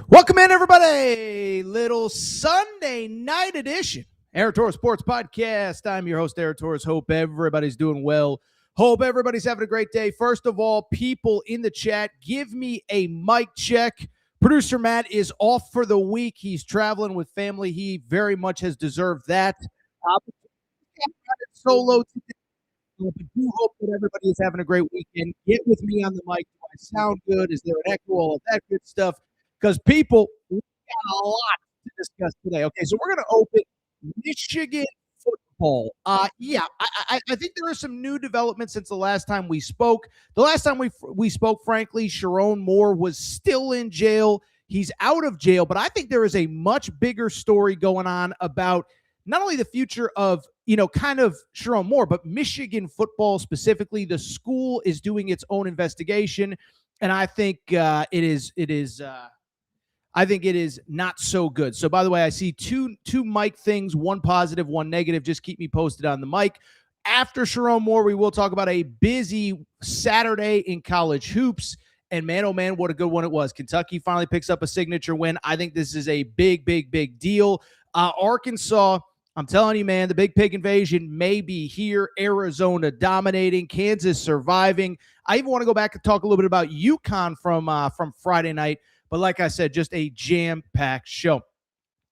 Welcome in, everybody. Little Sunday night edition. Aaron Torres Sports Podcast. I'm your host, Aaron Torres. Hope everybody's doing well. Hope everybody's having a great day. First of all, people in the chat, give me a mic check. Producer Matt is off for the week. He's traveling with family. He very much has deserved that. Solo today. I do hope that everybody is having a great weekend. Get with me on the mic. Do I sound good? Is there an echo? All of that good stuff. Because people, we got a lot to discuss today. Okay, so we're going to open Michigan football. I think there are some new developments since the last time we spoke. The last time we spoke, frankly, Sherrone Moore was still in jail. He's out of jail, but I think there is a much bigger story going on about not only the future of, kind of Sherrone Moore, but Michigan football specifically. The school is doing its own investigation, and I think it is not so good. So, by the way, I see two mic things, one positive, one negative. Just keep me posted on the mic. After Sherrone Moore, we will talk about a busy Saturday in college hoops. And man, oh man, what a good one it was. Kentucky finally picks up a signature win. I think this is a big deal. Arkansas, I'm telling you, man, the big pig invasion may be here. Arizona dominating, Kansas surviving. I even want to go back and talk a little bit about UConn from Friday night. But like I said, just a jam-packed show.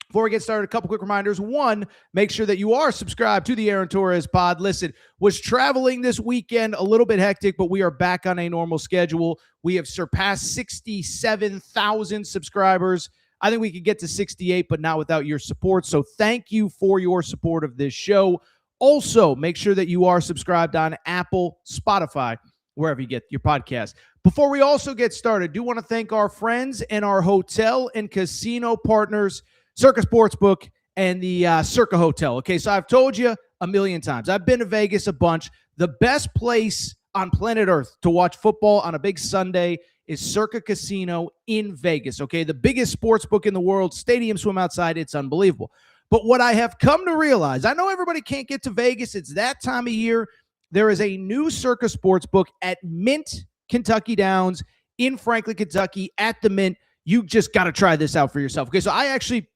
Before we get started, a couple quick reminders. One, make sure that you are subscribed to the Aaron Torres pod. Listen, was traveling this weekend, a little bit hectic, but we are back on a normal schedule. We have surpassed 67,000 subscribers. I think we could get to 68, but not without your support. So thank you for your support of this show. Also, make sure that you are subscribed on Apple, Spotify, wherever you get your podcast. Before we also get started, I do want to thank our friends and our hotel and casino partners, Circa Sportsbook and the Circa Hotel. Okay, so I've told you a million times. I've been to Vegas a bunch. The best place on planet Earth to watch football on a big Sunday is Circa Casino in Vegas. Okay, the biggest sportsbook in the world, stadium swim outside. It's unbelievable. But what I have come to realize, I know everybody can't get to Vegas. It's that time of year. There is a new Circa Sportsbook at Mint, Kentucky Downs, in Franklin, Kentucky, at the Mint. You just got to try this out for yourself. Okay, so I actually,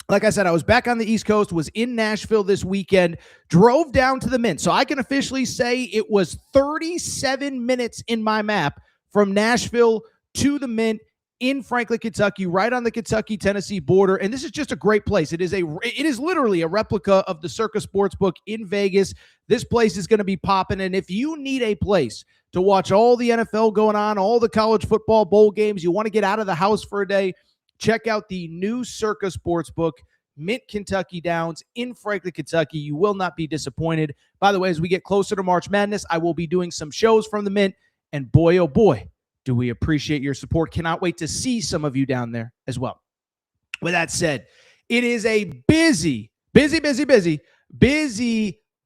like I said, I was back on the East Coast, was in Nashville this weekend, drove down to the Mint. So I can officially say it was 37 minutes in my map from Nashville to the Mint in Franklin, Kentucky, right on the Kentucky-Tennessee border. And this is just a great place. It is literally a replica of the Circa Sportsbook in Vegas. This place is going to be popping. And if you need a place to watch all the NFL going on, all the college football bowl games, you want to get out of the house for a day, check out the new Circa Sportsbook, Mint Kentucky Downs in Franklin, Kentucky. You will not be disappointed. By the way, as we get closer to March Madness, I will be doing some shows from the Mint. And boy, oh boy, do we appreciate your support. Cannot wait to see some of you down there as well. With that said, it is a busy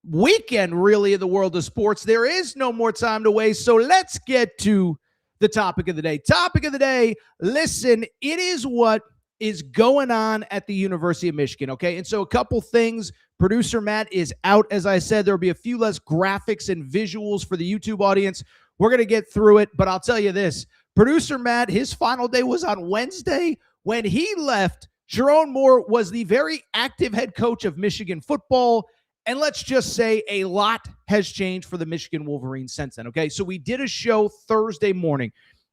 weekend, really, in the world of sports. There is no more time to waste, so let's get to the topic of the day. Topic of the day, listen, it is what is going on at the University of Michigan, okay? And so a couple things. Producer Matt is out, as I said. There will be a few less graphics and visuals for the YouTube audience. We're going to get through it, but I'll tell you this. Producer Matt, his final day was on Wednesday. When he left, Sherrone Moore was the very active head coach of Michigan football. And let's just say a lot has changed for the Michigan Wolverines since then, okay? So we did a show Thursday morning.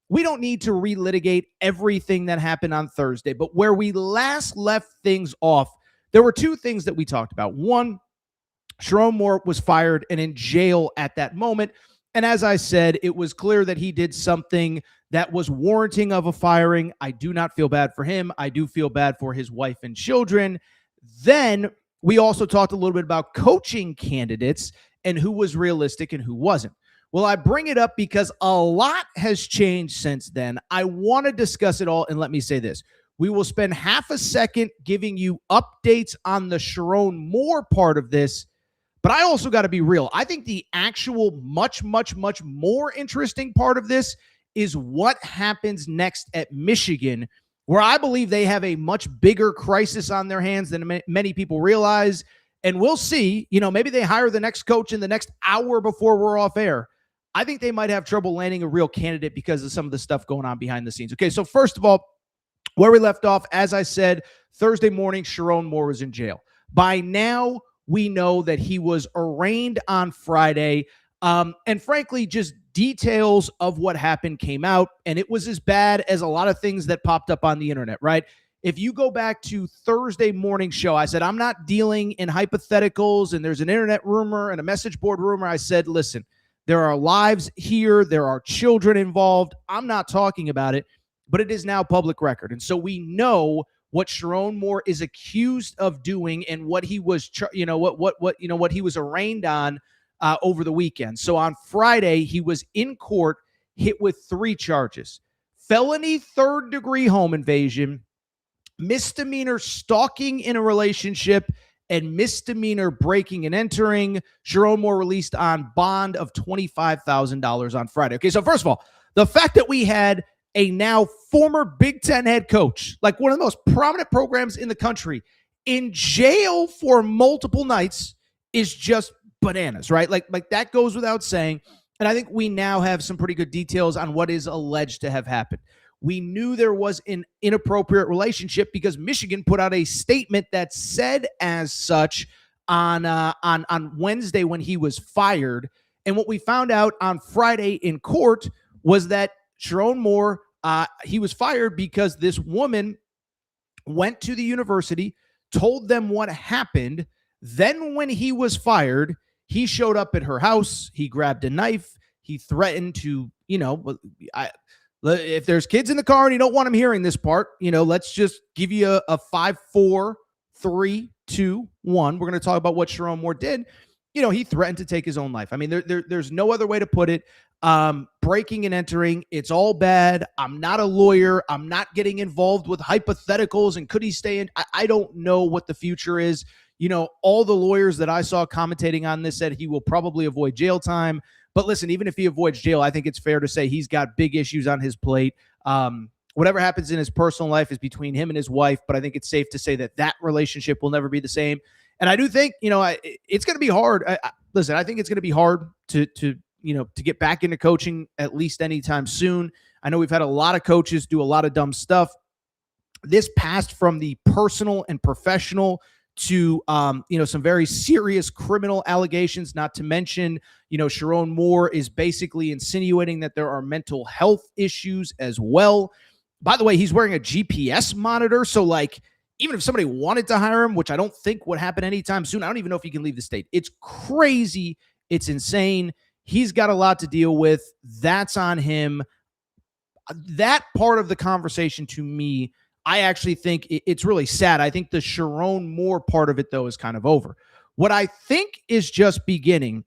We don't need to relitigate everything that happened on Thursday, but where we last left things off, there were two things that we talked about. One, Sherrone Moore was fired and in jail at that moment. And as I said, it was clear that he did something that was warranting of a firing. I do not feel bad for him. I do feel bad for his wife and children. Then we also talked a little bit about coaching candidates and who was realistic and who wasn't. Well, I bring it up because a lot has changed since then. I want to discuss it all, and let me say this. We will spend half a second giving you updates on the Sherrone Moore part of this. But I also got to be real. I think the actual much more interesting part of this is what happens next at Michigan, where I believe they have a much bigger crisis on their hands than many people realize. And we'll see, maybe they hire the next coach in the next hour before we're off air. I think they might have trouble landing a real candidate because of some of the stuff going on behind the scenes. Okay, so first of all, Where we left off, as I said, Thursday morning, Sherrone Moore was in jail. By now, we know that he was arraigned on Friday. And frankly, just details of what happened came out, and it was as bad as a lot of things that popped up on the internet, right? If you go back to Thursday morning show, I said, I'm not dealing in hypotheticals, and there's an internet rumor and a message board rumor. I said, listen, there are lives here. There are children involved. I'm not talking about it, but it is now public record. And so we know what Sherrone Moore is accused of doing and what he was, what he was arraigned on over the weekend. So on Friday, he was in court, hit with 3 charges: felony third-degree home invasion, misdemeanor stalking in a relationship, and misdemeanor breaking and entering. Sherrone Moore released on bond of $25,000 on Friday. Okay, so first of all, the fact that we had a now former Big Ten head coach, like one of the most prominent programs in the country, in jail for multiple nights is just bananas, right? Like that goes without saying. And I think we now have some pretty good details on what is alleged to have happened. We knew there was an inappropriate relationship because Michigan put out a statement that said as such on Wednesday when he was fired. And what we found out on Friday in court was that Sherrone Moore, he was fired because this woman went to the university, told them what happened. Then when he was fired, he showed up at her house. He grabbed a knife. He threatened to, if there's kids in the car and you don't want them hearing this part, let's just give you a 5, 4, 3, 2, 1. We're going to talk about what Sherrone Moore did. He threatened to take his own life. I mean, there's no other way to put it. Breaking and entering, it's all bad. I'm not a lawyer. I'm not getting involved with hypotheticals and could he stay in? I don't know what the future is. All the lawyers that I saw commentating on this said he will probably avoid jail time. But listen, even if he avoids jail, I think it's fair to say he's got big issues on his plate. Whatever happens in his personal life is between him and his wife, but I think it's safe to say that relationship will never be the same. And I do think, it's going to be hard. Listen, I think it's going to be hard to get back into coaching at least anytime soon. I know we've had a lot of coaches do a lot of dumb stuff. This passed from the personal and professional to, some very serious criminal allegations, not to mention, Sherrone Moore is basically insinuating that there are mental health issues as well. By the way, he's wearing a GPS monitor. So even if somebody wanted to hire him, which I don't think would happen anytime soon, I don't even know if he can leave the state. It's crazy. It's insane. He's got a lot to deal with. That's on him. That part of the conversation, to me, I actually think it's really sad. I think the Sherrone Moore part of it, though, is kind of over. What I think is just beginning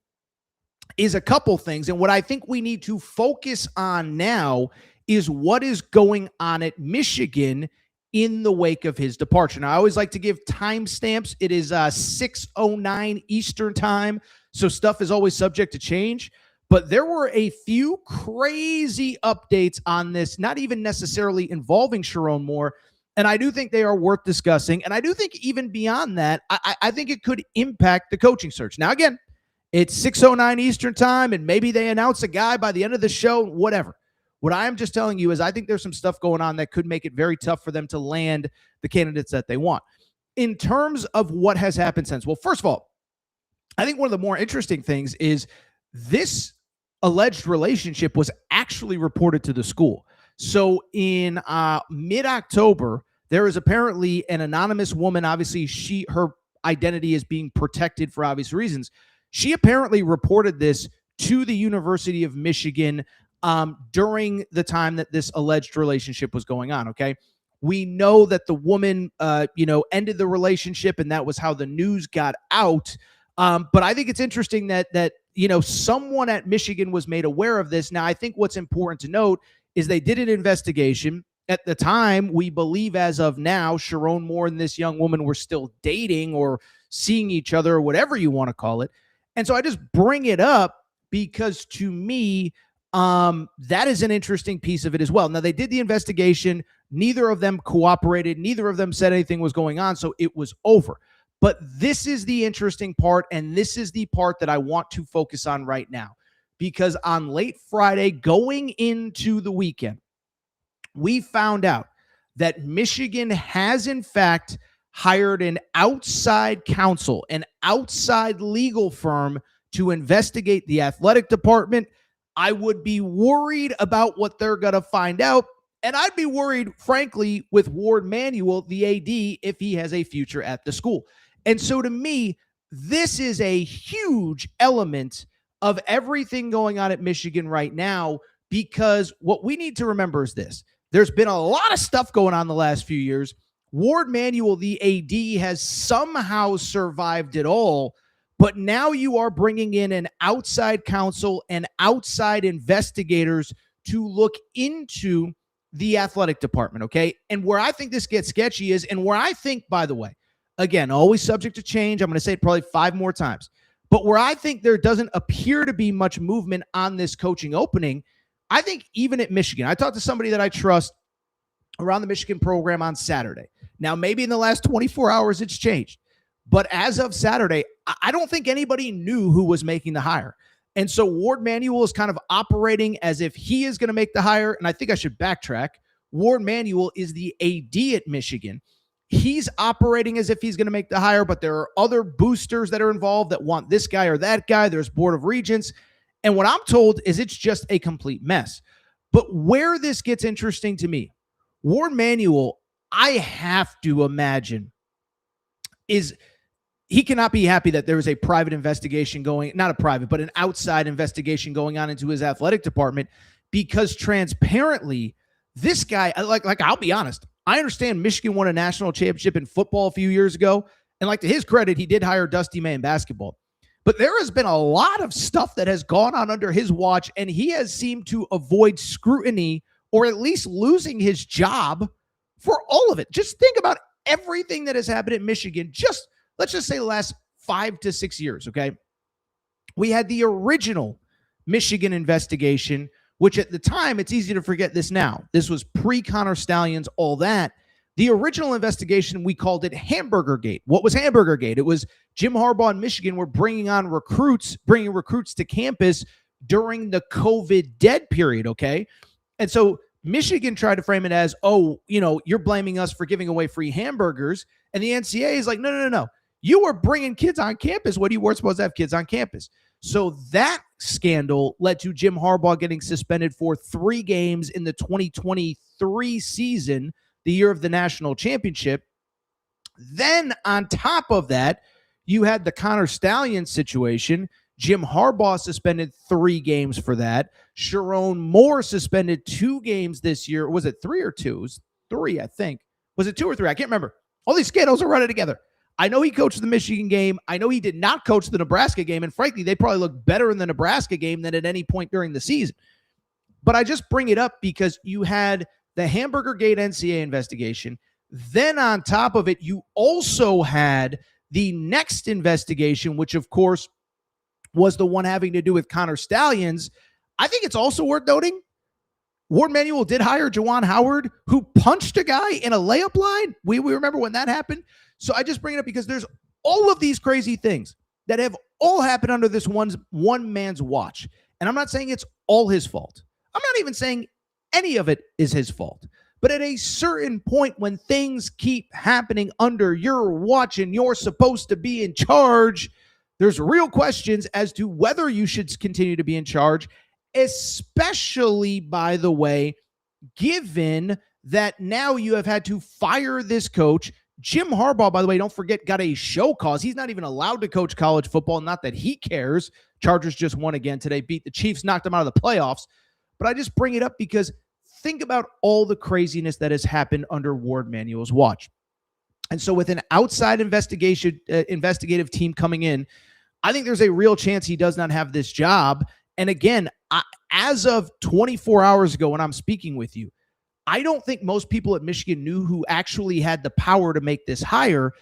is a couple things. And what I think we need to focus on now is what is going on at Michigan in the wake of his departure. Now, I always like to give timestamps. It is 6:09 Eastern time, so stuff is always subject to change. But there were a few crazy updates on this, not even necessarily involving Sherrone Moore, and I do think they are worth discussing. And I do think even beyond that, I think it could impact the coaching search. Now, again, it's 6:09 Eastern time, and maybe they announce a guy by the end of the show, whatever. What I am just telling you is I think there's some stuff going on that could make it very tough for them to land the candidates that they want. In terms of what has happened since, well, first of all, I think one of the more interesting things is this alleged relationship was actually reported to the school. So in mid-October, there is apparently an anonymous woman. Obviously, her identity is being protected for obvious reasons. She apparently reported this to the University of Michigan during the time that this alleged relationship was going on. Okay. We know that the woman, ended the relationship, and that was how the news got out. But I think it's interesting that someone at Michigan was made aware of this. Now, I think what's important to note is they did an investigation. At the time, we believe as of now, Sherrone Moore and this young woman were still dating or seeing each other or whatever you want to call it. And so I just bring it up because to me, that is an interesting piece of it as well. Now, they did the investigation. Neither of them cooperated. Neither of them said anything was going on. So it was over. But this is the interesting part, and this is the part that I want to focus on right now. Because on late Friday, going into the weekend, we found out that Michigan has, in fact, hired an outside counsel, an outside legal firm to investigate the athletic department. I would be worried about what they're going to find out. And I'd be worried, frankly, with Ward Manuel, the AD, if he has a future at the school. And so to me, this is a huge element of everything going on at Michigan right now, because what we need to remember is this. There's been a lot of stuff going on the last few years. Ward Manuel, the AD, has somehow survived it all, but now you are bringing in an outside counsel and outside investigators to look into the athletic department, okay? And where I think this gets sketchy is, and where I think, by the way, again, always subject to change, I'm going to say it probably 5 more times, but where I think there doesn't appear to be much movement on this coaching opening, I think even at Michigan, I talked to somebody that I trust around the Michigan program on Saturday. Now, maybe in the last 24 hours, it's changed. But as of Saturday, I don't think anybody knew who was making the hire. And so Ward Manuel is kind of operating as if he is going to make the hire. And I think I should backtrack. Ward Manuel is the AD at Michigan. He's operating as if he's going to make the hire, but there are other boosters that are involved that want this guy or that guy. There's Board of Regents. And what I'm told is it's just a complete mess. But where this gets interesting to me, Ward Manuel, I have to imagine, is he cannot be happy that there is a private investigation going, not a private, but an outside investigation going on into his athletic department, because transparently, this guy, like I'll be honest, I understand Michigan won a national championship in football a few years ago. And like, to his credit, he did hire Dusty May in basketball. But there has been a lot of stuff that has gone on under his watch, and he has seemed to avoid scrutiny or at least losing his job for all of it. Just think about everything that has happened at Michigan. Let's just say the last 5 to 6 years, okay? We had the original Michigan investigation, which at the time, it's easy to forget this now. This was pre-Connor Stallions, all that. The original investigation, we called it Hamburger Gate. What was Hamburger Gate? It was Jim Harbaugh and Michigan were bringing recruits to campus during the COVID dead period, okay? And so Michigan tried to frame it as, oh, you're blaming us for giving away free hamburgers. And the NCAA is like, no. You were bringing kids on campus when you weren't supposed to have kids on campus. So that scandal led to Jim Harbaugh getting suspended for 3 games in the 2023 season, the year of the national championship. Then on top of that, you had the Connor Stallions situation. Jim Harbaugh suspended 3 games for that. Sherrone Moore suspended 2 games this year. Was it 3 or 2? It was 3, I think. Was it 2 or 3? I can't remember. All these scandals are running together. I know he coached the Michigan game. I know he did not coach the Nebraska game. And frankly, they probably look better in the Nebraska game than at any point during the season. But I just bring it up because you had the Hamburger Gate NCAA investigation. Then on top of it, you also had the next investigation, which of course was the one having to do with Connor Stallions. I think it's also worth noting, Ward Manuel did hire Juwan Howard, who punched a guy in a layup line. We remember when that happened. So I just bring it up because there's all of these crazy things that have all happened under this one man's watch. And I'm not saying it's all his fault. I'm not even saying any of it is his fault. But at a certain point, when things keep happening under your watch and you're supposed to be in charge, there's real questions as to whether you should continue to be in charge, especially, by the way, given that now you have had to fire this coach. Jim Harbaugh, by the way, don't forget, got a show cause. He's not even allowed to coach college football. Not that he cares. Chargers just won again today, beat the Chiefs, knocked them out of the playoffs. But I just bring it up because think about all the craziness that has happened under Ward Manuel's watch. And so with an outside investigative team coming in, I think there's a real chance he does not have this job. And again, as of 24 hours ago when I'm speaking with you, I don't think most people at Michigan knew who actually had the power to make this hire.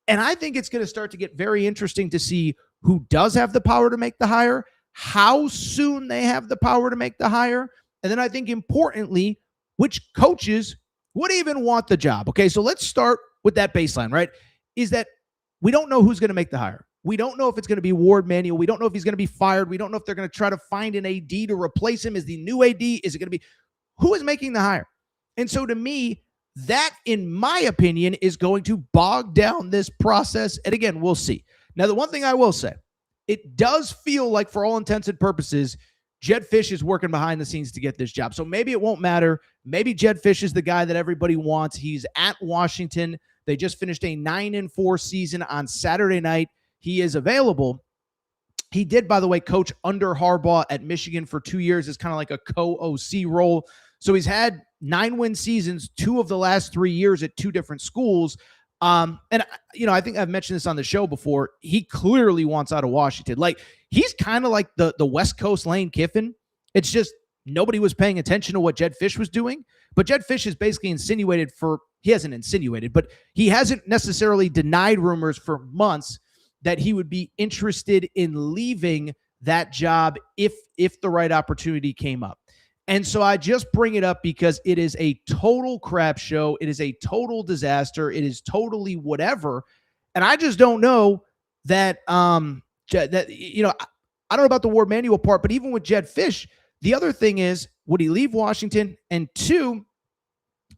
And I think it's going to start to get very interesting to see who does have the power to make the hire, how soon they have the power to make the hire, and then I think importantly, which coaches would even want the job. Okay, so let's start with that baseline, right? Is that we don't know who's going to make the hire. We don't know if it's going to be Ward Manuel. We don't know if he's going to be fired. We don't know if they're going to try to find an AD to replace him as the new AD. Is it going to be who is making the hire? And so to me, That, in my opinion, is going to bog down this process. And again, we'll see. Now, the one thing I will say, it does feel like, for all intents and purposes, Jedd Fisch is working behind the scenes to get this job. So maybe it won't matter. Maybe Jedd Fisch is the guy that everybody wants. He's at Washington. They just finished a 9-4 season on Saturday night. He is available. He did, by the way, coach under Harbaugh at Michigan for 2 years as kind of like a co-OC role. So he's had 9-win seasons, 2 of the last 3 years at 2 different schools. And I think I've mentioned this on the show before. He clearly wants out of Washington. Like, he's kind of like the West Coast Lane Kiffin. It's just nobody was paying attention to what Jedd Fisch was doing. But Jedd Fisch has basically he hasn't insinuated, but he hasn't necessarily denied rumors for months that he would be interested in leaving that job if the right opportunity came up. And so I just bring it up because it is a total crap show. It is a total disaster. It is totally whatever. And I just don't know that, I don't know about the Ward Manuel part, but even with Jedd Fisch, the other thing is, would he leave Washington? And 2,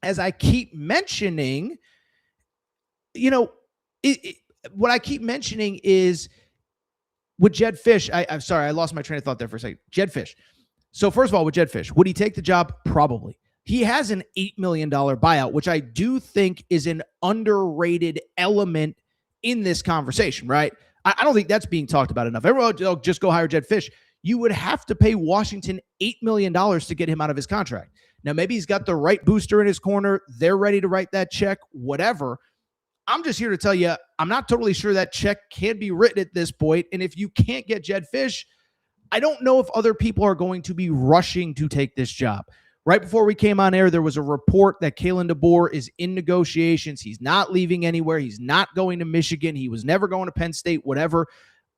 as I keep mentioning, what I keep mentioning is with Jedd Fisch, I'm sorry, I lost my train of thought there for a second. Jedd Fisch. So first of all, with Jedd Fisch, would he take the job? Probably. He has an $8 million buyout, which I do think is an underrated element in this conversation, right? I don't think that's being talked about enough. Everyone, just go hire Jedd Fisch. You would have to pay Washington $8 million to get him out of his contract. Now, maybe he's got the right booster in his corner. They're ready to write that check, whatever. I'm just here to tell you, I'm not totally sure that check can be written at this point. And if you can't get Jedd Fisch, I don't know if other people are going to be rushing to take this job. Right before we came on air, there was a report that Kalen DeBoer is in negotiations. He's not leaving anywhere. He's not going to Michigan. He was never going to Penn State, whatever.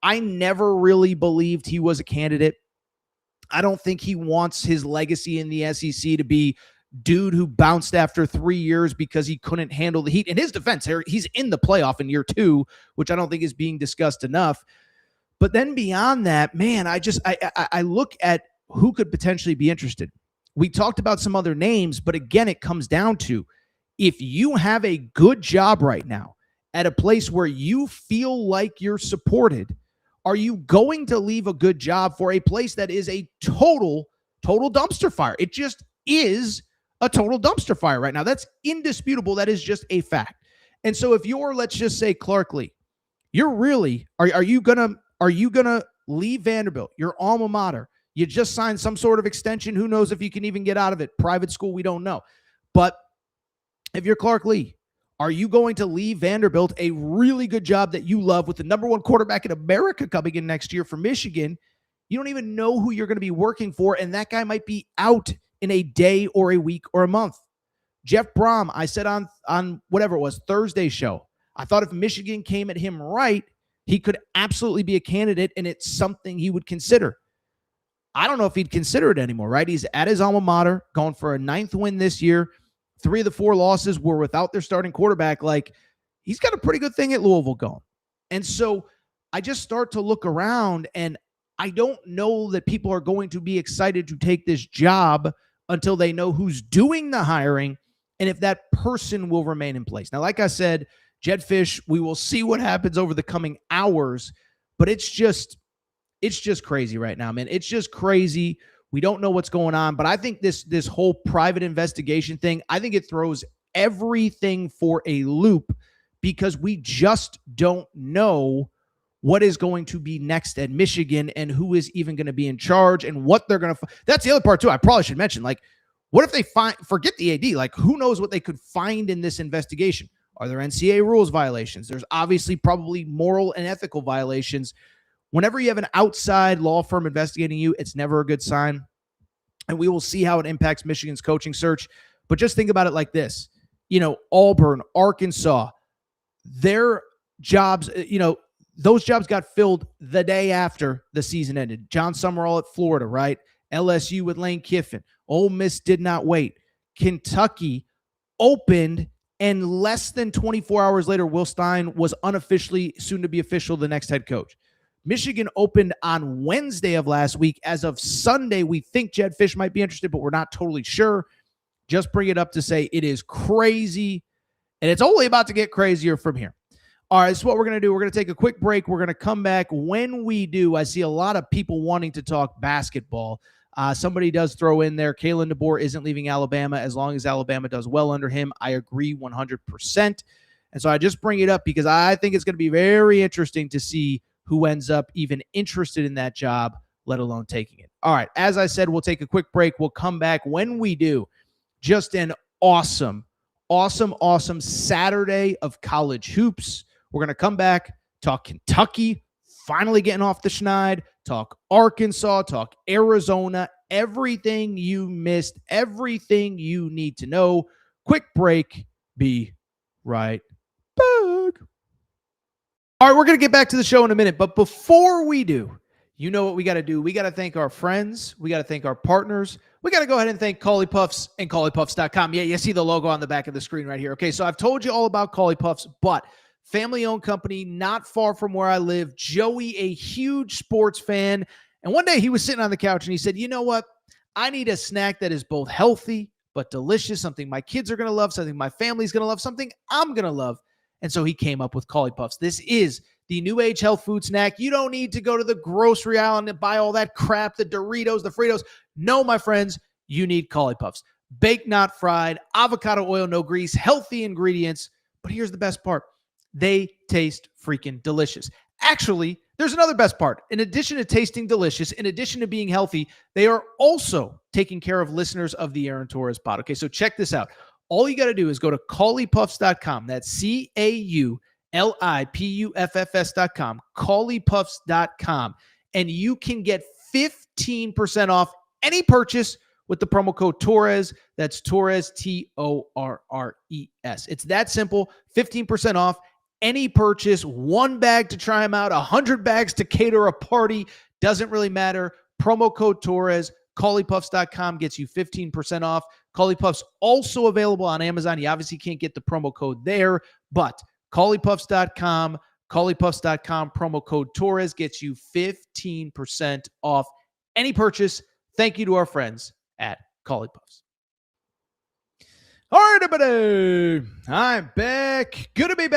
I never really believed he was a candidate. I don't think he wants his legacy in the SEC to be dude who bounced after 3 years because he couldn't handle the heat. In his defense, he's in the playoff in year 2, which I don't think is being discussed enough. But then beyond that, man, I look at who could potentially be interested. We talked about some other names, but again, it comes down to, if you have a good job right now at a place where you feel like you're supported, are you going to leave a good job for a place that is a total dumpster fire? It just is a total dumpster fire right now. That's indisputable. That is just a fact. And so if you're, let's just say, Clark Lee, you're really, are you gonna leave Vanderbilt, your alma mater? You just signed some sort of extension. Who knows if you can even get out of it? Private school, we don't know. But if you're Clark Lee, are you going to leave Vanderbilt, a really good job that you love, with the number 1 quarterback in America coming in next year for Michigan? You don't even know who you're going to be working for, and that guy might be out in a day or a week or a month. Jeff Brom, I said on whatever it was, Thursday show, I thought if Michigan came at him right, he could absolutely be a candidate, and it's something he would consider. I don't know if he'd consider it anymore, right? He's at his alma mater, going for a 9th win this year. 3 of the 4 losses were without their starting quarterback. Like, he's got a pretty good thing at Louisville going. And so I just start to look around, and I don't know that people are going to be excited to take this job until they know who's doing the hiring and if that person will remain in place. Now, like I said, Jedd Fisch, we will see what happens over the coming hours, but it's just crazy right now, man. It's just crazy. We don't know what's going on, but I think this whole private investigation thing, I think it throws everything for a loop, because we just don't know what is going to be next at Michigan and who is even going to be in charge and what they're going to. That's the other part too. I probably should mention, like, what if they forget the AD? Like, who knows what they could find in this investigation? Are there NCAA rules violations? There's obviously probably moral and ethical violations. Whenever you have an outside law firm investigating you, it's never a good sign. And we will see how it impacts Michigan's coaching search. But just think about it like this. Auburn, Arkansas, their jobs, those jobs got filled the day after the season ended. John Summerall at Florida, right? LSU with Lane Kiffin. Ole Miss did not wait. Kentucky opened, and less than 24 hours later, Will Stein was unofficially, soon to be official, the next head coach. Michigan opened on Wednesday of last week. As of Sunday, we think Jedd Fisch might be interested, but we're not totally sure. Just bring it up to say it is crazy, and it's only about to get crazier from here. All right, so what we're going to do, we're going to take a quick break. We're going to come back. When we do, I see a lot of people wanting to talk basketball. Somebody does throw in there, Kalen DeBoer isn't leaving Alabama as long as Alabama does well under him. I agree 100%. And so I just bring it up because I think it's going to be very interesting to see who ends up even interested in that job, let alone taking it. All right, as I said, we'll take a quick break. We'll come back. When we do, just an awesome Saturday of college hoops. We're going to come back, talk Kentucky, finally getting off the schneid, talk Arkansas, talk Arizona, everything you missed, everything you need to know. Quick break. Be right back. All right, we're going to get back to the show in a minute, but before we do, you know what we got to do. We got to thank our friends. We got to thank our partners. We got to go ahead and thank Collie Puffs and ColliePuffs.com. Yeah, you see the logo on the back of the screen right here. Okay, so I've told you all about Collie Puffs, but family-owned company, not far from where I live. Joey, a huge sports fan. And one day he was sitting on the couch and he said, you know what? I need a snack that is both healthy but delicious, something my kids are going to love, something my family's going to love, something I'm going to love. And so he came up with Collie Puffs. This is the new age health food snack. You don't need to go to the grocery aisle and buy all that crap, the Doritos, the Fritos. No, my friends, you need Collie Puffs. Baked, not fried, avocado oil, no grease, healthy ingredients. But here's the best part. They taste freaking delicious. Actually, there's another best part. In addition to tasting delicious, in addition to being healthy, they are also taking care of listeners of the Aaron Torres pod. Okay, so check this out. All you got to do is go to ColliePuffs.com. That's CAULIPUFFS.com, ColliePuffs.com, and you can get 15% off any purchase with the promo code Torres. That's Torres, Torres. It's that simple. 15% off any purchase. One bag to try them out, 100 bags to cater a party. Doesn't really matter. Promo code Torres. ColliePuffs.com gets you 15% off. Collie Puffs also available on Amazon. You obviously can't get the promo code there, but ColliePuffs.com, ColliePuffs.com, promo code Torres gets you 15% off any purchase. Thank you to our friends at Collie Puffs. All right, everybody. I'm back. Good to be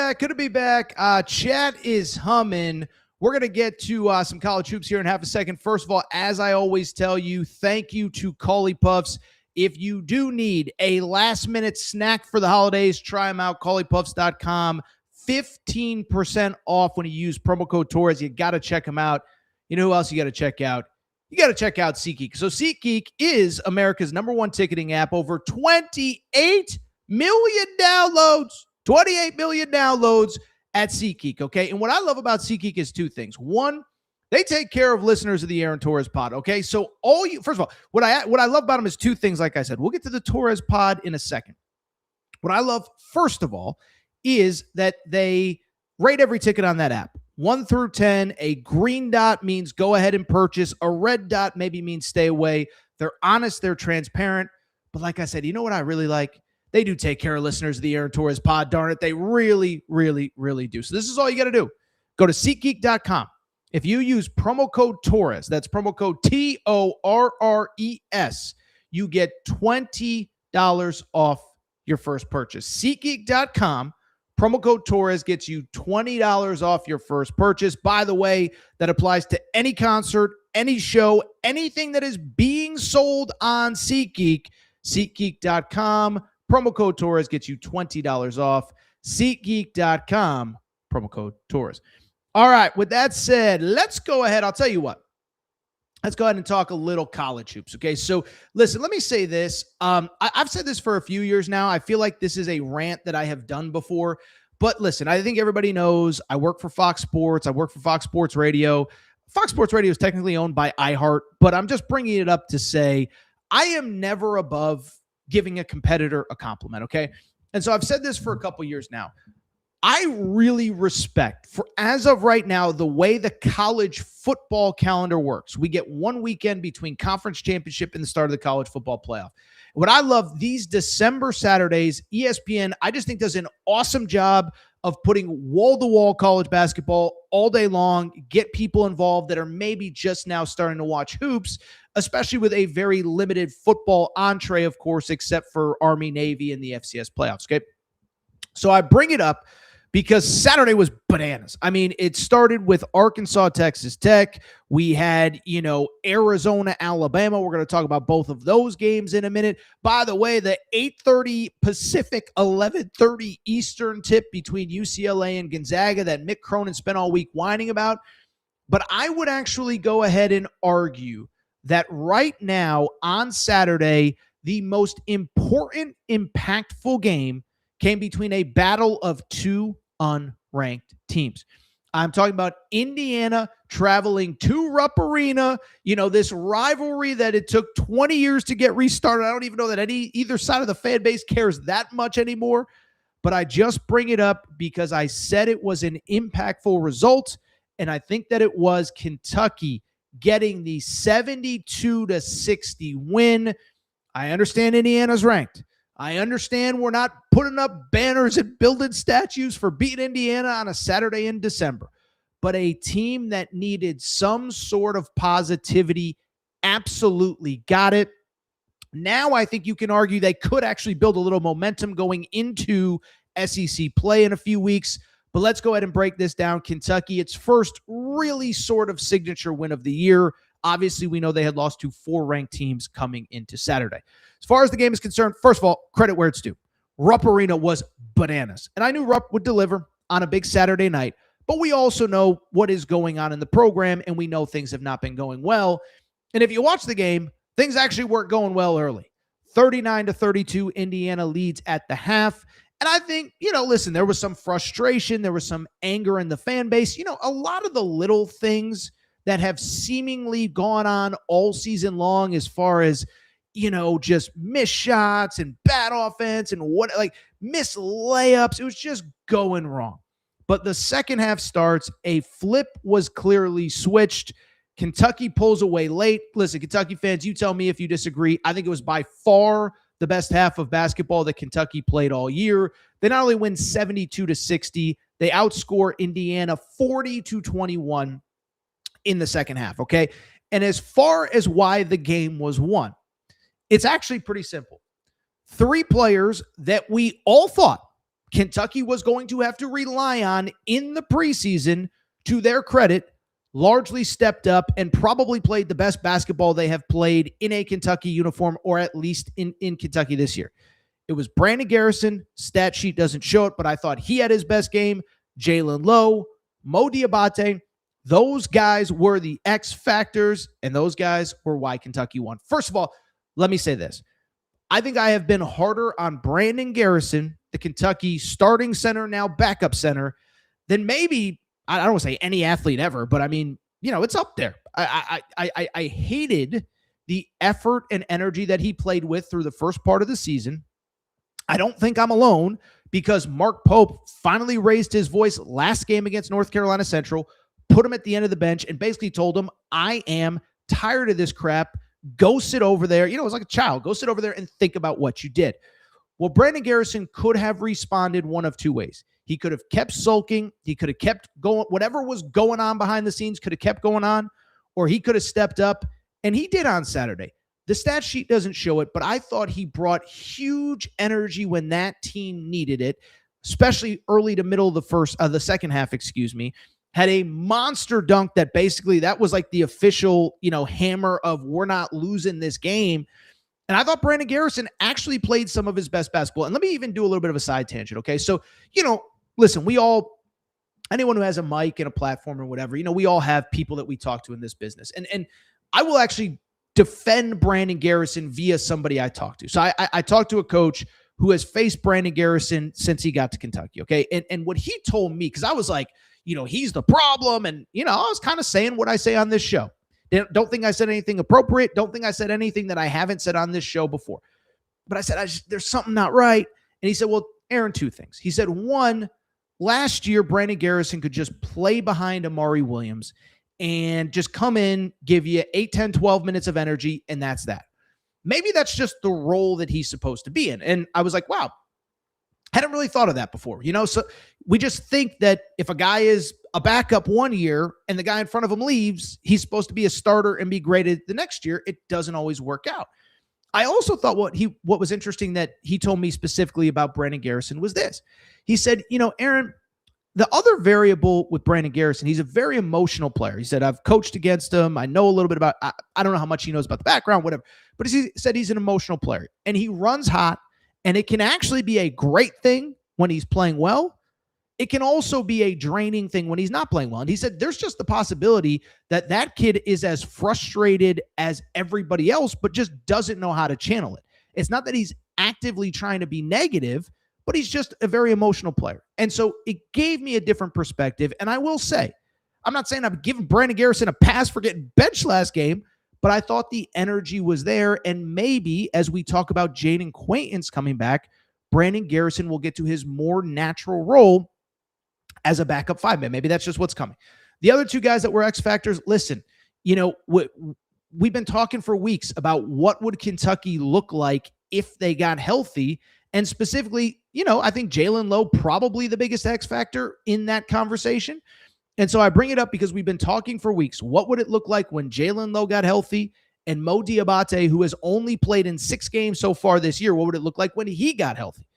back. Chat is humming. We're going to get to some college hoops here in half a second. First of all, as I always tell you, thank you to Collie Puffs. If you do need a last-minute snack for the holidays, try them out, ColliePuffs.com. 15% off when you use promo code Torres. You got to check them out. You know who else you got to check out? You got to check out SeatGeek. So SeatGeek is America's #1 ticketing app. Over 28 million downloads. 28 million downloads at SeatGeek, okay? And what I love about SeatGeek is two things. One, they take care of listeners of the Aaron Torres pod, okay? So first of all, what I love about them is two things, like I said. We'll get to the Torres pod in a second. What I love, first of all, is that they rate every ticket on that app. 1 through 10, a green dot means go ahead and purchase. A red dot maybe means stay away. They're honest, they're transparent. But like I said, you know what I really like? They do take care of listeners of the Aaron Torres pod, darn it. They really, really, really do. So this is all you got to do. Go to SeatGeek.com. If you use promo code Torres, that's promo code TORRES, you get $20 off your first purchase. SeatGeek.com, promo code Torres gets you $20 off your first purchase. By the way, that applies to any concert, any show, anything that is being sold on SeatGeek. SeatGeek.com, promo code Torres gets you $20 off. SeatGeek.com, promo code Torres. All right, with that said, let's go ahead. I'll tell you what. Let's go ahead and talk a little college hoops, okay? So, listen, let me say this. I've said this for a few years now. I feel like this is a rant that I have done before. But listen, I think everybody knows I work for Fox Sports. I work for Fox Sports Radio. Fox Sports Radio is technically owned by iHeart, but I'm just bringing it up to say I am never above giving a competitor a compliment, okay? And so I've said this for a couple years now. I really respect, for as of right now, the way the college football calendar works. We get one weekend between conference championship and the start of the college football playoff. What I love, these December Saturdays, ESPN, I just think does an awesome job of putting wall-to-wall college basketball all day long, get people involved that are maybe just now starting to watch hoops, especially with a very limited football entree, of course, except for Army, Navy, and the FCS playoffs. Okay. So I bring it up because Saturday was bananas. I mean, it started with Arkansas, Texas Tech. We had, Arizona, Alabama. We're going to talk about both of those games in a minute. By the way, the 8:30 Pacific, 11:30 Eastern tip between UCLA and Gonzaga that Mick Cronin spent all week whining about. But I would actually go ahead and argue that right now on Saturday, the most important, impactful game came between a battle of two unranked teams. I'm talking about Indiana traveling to Rupp Arena, this rivalry that it took 20 years to get restarted. I don't even know that either side of the fan base cares that much anymore, but I just bring it up because I said it was an impactful result, and I think that it was Kentucky getting the 72-60 win. I understand Indiana's ranked. I understand we're not putting up banners and building statues for beating Indiana on a Saturday in December, but a team that needed some sort of positivity absolutely got it. Now I think you can argue they could actually build a little momentum going into SEC play in a few weeks, but let's go ahead and break this down. Kentucky, its first really sort of signature win of the year. Obviously, we know they had lost to 4 ranked teams coming into Saturday. As far as the game is concerned, first of all, credit where it's due. Rupp Arena was bananas. And I knew Rupp would deliver on a big Saturday night, but we also know what is going on in the program, and we know things have not been going well. And if you watch the game, things actually weren't going well early. 39-32, Indiana leads at the half. And I think, listen, there was some frustration. There was some anger in the fan base. A lot of the little things that have seemingly gone on all season long as far as, just missed shots and bad offense and missed layups. It was just going wrong. But the second half starts, a flip was clearly switched. Kentucky pulls away late. Listen, Kentucky fans, you tell me if you disagree. I think it was by far the best half of basketball that Kentucky played all year. They not only win 72-60, they outscore Indiana 40-21 in the second half, okay? And as far as why the game was won, it's actually pretty simple. 3 players that we all thought Kentucky was going to have to rely on in the preseason, to their credit, largely stepped up and probably played the best basketball they have played in a Kentucky uniform, or at least in Kentucky this year. It was Brandon Garrison. Stat sheet doesn't show it, but I thought he had his best game. Jalen Lowe, Mo Diabate. Those guys were the X factors, and those guys were why Kentucky won. First of all, let me say this. I think I have been harder on Brandon Garrison, the Kentucky starting center, now backup center, than maybe, I don't want to say any athlete ever, but I mean, it's up there. I hated the effort and energy that he played with through the first part of the season. I don't think I'm alone, because Mark Pope finally raised his voice last game against North Carolina Central, put him at the end of the bench, and basically told him, I am tired of this crap. Go sit over there. It was like a child. Go sit over there and think about what you did. Well, Brandon Garrison could have responded one of 2 ways. He could have kept sulking. He could have kept going. Whatever was going on behind the scenes could have kept going on, or he could have stepped up, and he did on Saturday. The stat sheet doesn't show it, but I thought he brought huge energy when that team needed it, especially early to middle of the second half, had a monster dunk that basically that was like the official, hammer of we're not losing this game. And I thought Brandon Garrison actually played some of his best basketball. And let me even do a little bit of a side tangent. Okay. So, listen, anyone who has a mic and a platform or whatever, we all have people that we talk to in this business. And I will actually defend Brandon Garrison via somebody I talked to. So I talked to a coach who has faced Brandon Garrison since he got to Kentucky. Okay. And what he told me, because I was like, he's the problem. And, I was kind of saying what I say on this show. Don't think I said anything appropriate. Don't think I said anything that I haven't said on this show before. But I said, there's something not right. And he said, well, Aaron, 2 things. He said, 1, last year, Brandon Garrison could just play behind Amari Williams and just come in, give you 8, 10, 12 minutes of energy, and that's that. Maybe that's just the role that he's supposed to be in. And I was like, wow, had hadn't really thought of that before, so we just think that if a guy is a backup one year and the guy in front of him leaves, he's supposed to be a starter and be graded the next year. It doesn't always work out. I also thought what was interesting that he told me specifically about Brandon Garrison was this. He said, Aaron, the other variable with Brandon Garrison, he's a very emotional player. He said, I've coached against him. I know a little bit about, I don't know how much he knows about the background, whatever, but he said he's an emotional player and he runs hot, and it can actually be a great thing when he's playing well. It can also be a draining thing when he's not playing well. And he said there's just the possibility that that kid is as frustrated as everybody else, but just doesn't know how to channel it. It's not that he's actively trying to be negative, but he's just a very emotional player. And so it gave me a different perspective. And I will say, I'm not saying I'm giving Brandon Garrison a pass for getting benched last game, but I thought the energy was there. And maybe as we talk about Jaden Quaintance coming back, Brandon Garrison will get to his more natural role as a backup 5-man. Maybe that's just what's coming. The other two guys that were X factors, listen, we've been talking for weeks about what would Kentucky look like if they got healthy. And specifically, I think Jalen Lowe probably the biggest X factor in that conversation. And so I bring it up because we've been talking for weeks. What would it look like when Jalen Lowe got healthy and Mo Diabate, who has only played in 6 games so far this year, what would it look like when he got healthy?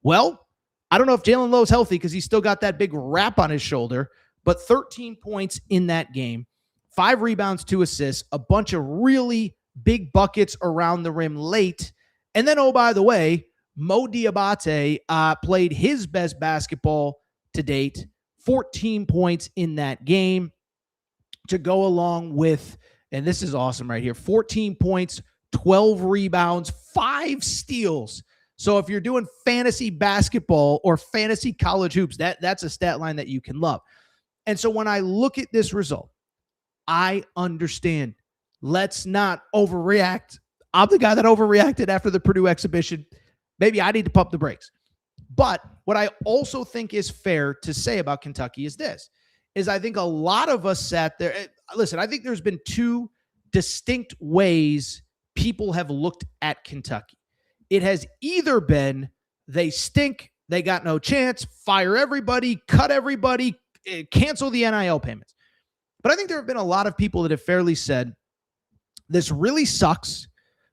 Well, I don't know if Jalen Lowe's healthy because he's still got that big rap on his shoulder, but 13 points in that game, 5 rebounds, 2 assists, a bunch of really big buckets around the rim late. And then, oh, by the way, Mo Diabate played his best basketball to date, 14 points in that game to go along with, and this is awesome right here, 14 points, 12 rebounds, 5 steals. So if you're doing fantasy basketball or fantasy college hoops, that's a stat line that you can love. And so when I look at this result, I understand. Let's not overreact. I'm the guy that overreacted after the Purdue exhibition. Maybe I need to pump the brakes. But what I also think is fair to say about Kentucky is this, is I think a lot of us sat there. Listen, I think there's been 2 distinct ways people have looked at Kentucky. It has either been they stink, they got no chance, fire everybody, cut everybody, cancel the NIL payments. But I think there have been a lot of people that have fairly said, this really sucks,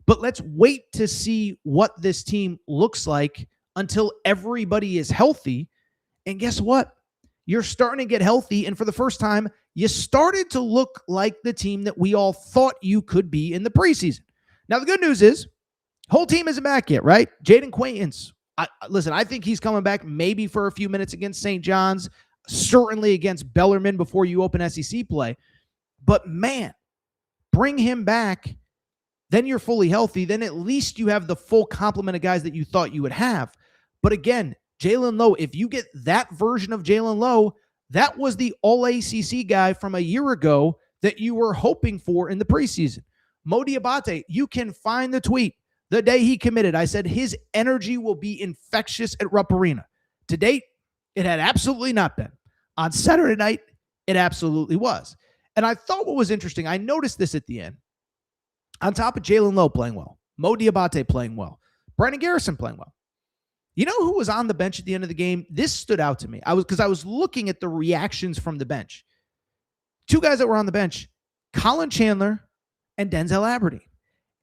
but let's wait to see what this team looks like until everybody is healthy. And guess what? You're starting to get healthy, and for the first time, you started to look like the team that we all thought you could be in the preseason. Now, the good news is, whole team isn't back yet, right? Jaden Quaintance. Listen, I think he's coming back maybe for a few minutes against St. John's, certainly against Bellarmine before you open SEC play. But man, bring him back, then you're fully healthy. Then at least you have the full complement of guys that you thought you would have. But again, Jalen Lowe, if you get that version of Jalen Lowe, that was the All-ACC guy from a year ago that you were hoping for in the preseason. Mo Diabate, you can find the tweet. The day he committed, I said his energy will be infectious at Rupp Arena. To date, it had absolutely not been. On Saturday night, it absolutely was. And I thought what was interesting, I noticed this at the end. On top of Jalen Lowe playing well, Mo Diabate playing well, Brandon Garrison playing well. You know who was on the bench at the end of the game? This stood out to me. I was looking at the reactions from the bench. 2 guys that were on the bench, Colin Chandler and Denzel Aberdeen.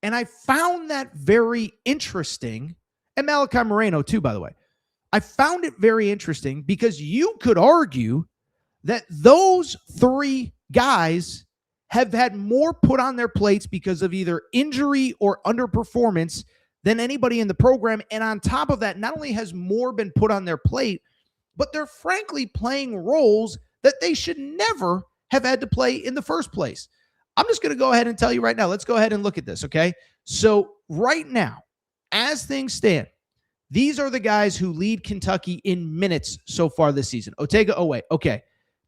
And I found that very interesting. And Malachi Moreno, too, by the way. I found it very interesting because you could argue that those 3 guys have had more put on their plates because of either injury or underperformance than anybody in the program. And on top of that, not only has more been put on their plate, but they're frankly playing roles that they should never have had to play in the first place. I'm just going to go ahead and tell you right now. Let's go ahead and look at this, okay? So right now, as things stand, these are the guys who lead Kentucky in minutes so far this season. Otega Oweh, okay.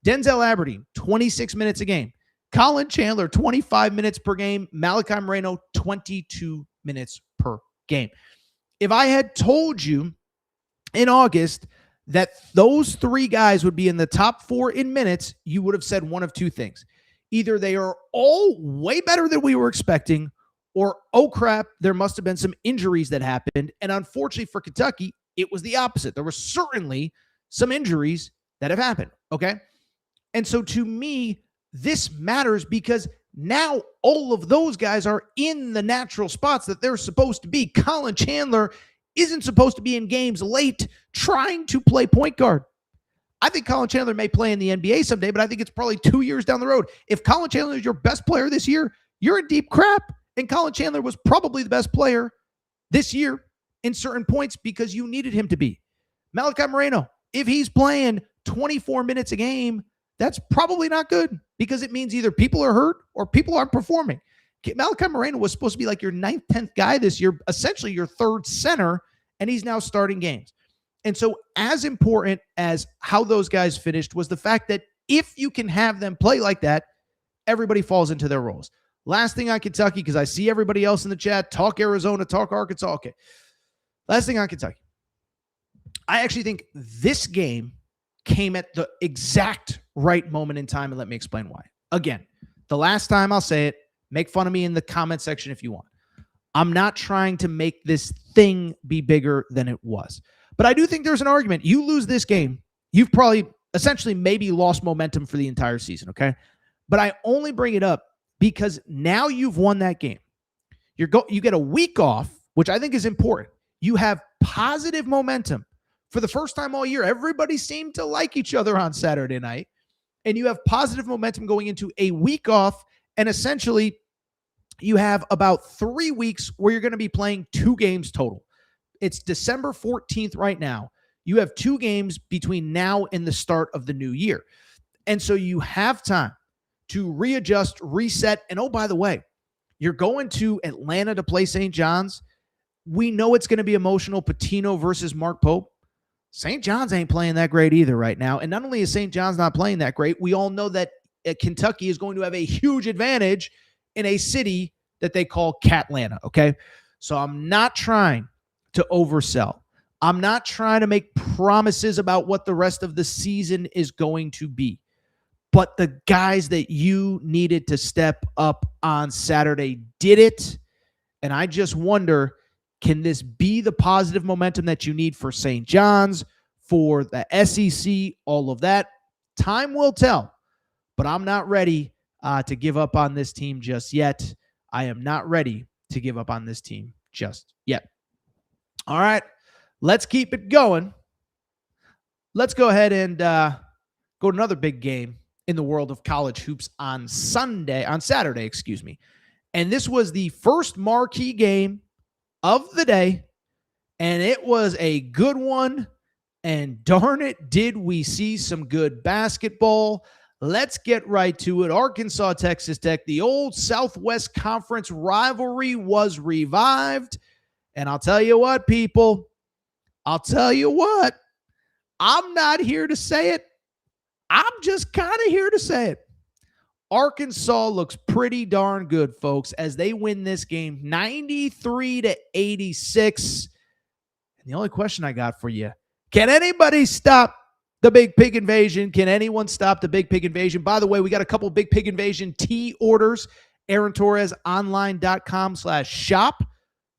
Denzel Aberdeen, 26 minutes a game. Colin Chandler, 25 minutes per game. Malachi Moreno, 22 minutes per game. If I had told you in August that those 3 guys would be in the top 4 in minutes, you would have said one of 2 things. Either they are all way better than we were expecting, or, oh crap, there must have been some injuries that happened. And unfortunately for Kentucky, It was the opposite. There were certainly some injuries that have happened, okay? And so to me, this matters because now all of those guys are in the natural spots that they're supposed to be. Colin Chandler isn't supposed to be in games late trying to play point guard. I think Colin Chandler may play in the NBA someday, but I think it's probably 2 years down the road. If Colin Chandler is your best player this year, you're in deep crap. And Colin Chandler was probably the best player this year in certain points because you needed him to be. Malachi Moreno, if he's playing 24 minutes a game, that's probably not good because it means either people are hurt or people aren't performing. Malachi Moreno was supposed to be like your 9th, 10th guy this year, essentially your third center, and he's now starting games. And so as important as how those guys finished was the fact that if you can have them play like that, everybody falls into their roles. Last thing on Kentucky, because I see everybody else in the chat, talk Arizona, talk Arkansas. Okay. Last thing on Kentucky. I actually think this game came at the exact right moment in time, and let me explain why. Again, the last time I'll say it, make fun of me in the comment section if you want. I'm not trying to make this thing be bigger than it was. But I do think there's an argument. You lose this game, you've probably essentially maybe lost momentum for the entire season, okay? But I only bring it up because now you've won that game. You get a week off, which I think is important. You have positive momentum. For the first time all year, everybody seemed to like each other on Saturday night. And you have positive momentum going into a week off. And essentially, you have about 3 weeks where you're going to be playing 2 games total. It's December 14th right now. You have 2 games between now and the start of the new year. And so you have time to readjust, reset. And oh, by the way, you're going to Atlanta to play St. John's. We know it's going to be emotional. Patino versus Mark Pope. St. John's ain't playing that great either right now. And not only is St. John's not playing that great, we all know that Kentucky is going to have a huge advantage in a city that they call Catlanta, okay? So I'm not trying to oversell. I'm not trying to make promises about what the rest of the season is going to be. But the guys that you needed to step up on Saturday did it. And I just wonder, can this be the positive momentum that you need for St. John's, for the SEC, all of that? Time will tell, but I'm not ready to give up on this team just yet. I am not ready to give up on this team just yet. All right, let's keep it going. Let's go ahead and go to another big game in the world of college hoops on Saturday. And this was the first marquee game of the day, and it was a good one, and darn it, did we see some good basketball. Let's get right to it. Arkansas, Texas Tech, the old Southwest Conference rivalry was revived, and I'll tell you what, people, I'm not here to say it. I'm just kind of here to say it. Arkansas looks pretty darn good, folks, as they win this game 93-86. And the only question I got for you, can anybody stop the Big Pig Invasion? Can anyone stop the Big Pig Invasion? By the way, we got a couple Big Pig Invasion tee orders, AaronTorresOnline.com/shop.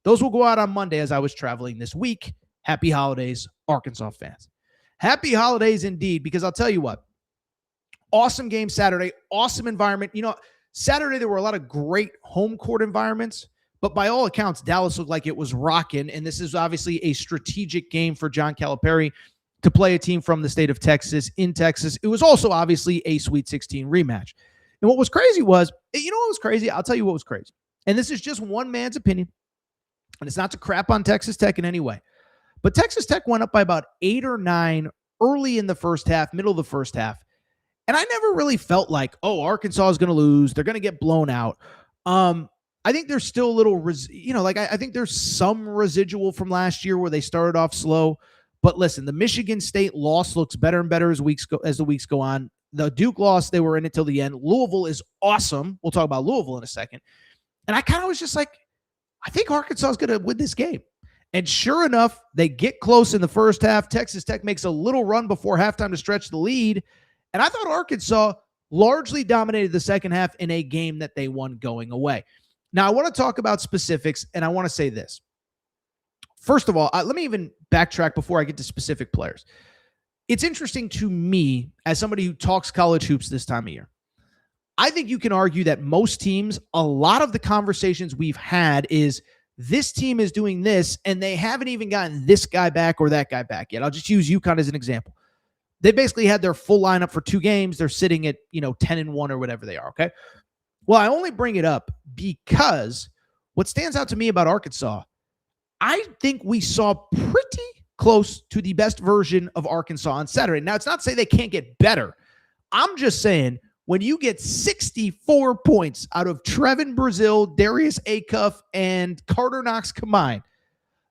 Those will go out on Monday as I was traveling this week. Happy holidays, Arkansas fans. Happy holidays indeed, because I'll tell you what, awesome game Saturday, awesome environment. You know, Saturday there were a lot of great home court environments, but by all accounts, Dallas looked like it was rocking, and this is obviously a strategic game for John Calipari to play a team from the state of Texas in Texas. It was also obviously a Sweet 16 rematch. And what was crazy was, you know what was crazy? I'll tell you what was crazy. And this is just one man's opinion, and it's not to crap on Texas Tech in any way. But Texas Tech went up by about 8 or 9 early in the first half, middle of the first half. And I never really felt like, oh, Arkansas is going to lose. They're going to get blown out. I think there's still a little, I think there's some residual from last year where they started off slow. But listen, the Michigan State loss looks better and better as the weeks go on. The Duke loss, they were in it till the end. Louisville is awesome. We'll talk about Louisville in a second. And I kind of was just like, I think Arkansas is going to win this game. And sure enough, they get close in the first half. Texas Tech makes a little run before halftime to stretch the lead. And I thought Arkansas largely dominated the second half in a game that they won going away. Now, I want to talk about specifics, and I want to say this. first of all, let me even backtrack before I get to specific players. It's interesting to me, as somebody who talks college hoops this time of year, I think you can argue that most teams, a lot of the conversations we've had is this team is doing this, and they haven't even gotten this guy back or that guy back yet. I'll just use UConn as an example. They basically had their full lineup for 2 games. They're sitting at, 10-1 or whatever they are, okay? Well, I only bring it up because what stands out to me about Arkansas, I think we saw pretty close to the best version of Arkansas on Saturday. Now, it's not to say they can't get better. I'm just saying when you get 64 points out of Trevin Brazile, Darius Acuff, and Carter Knox combined,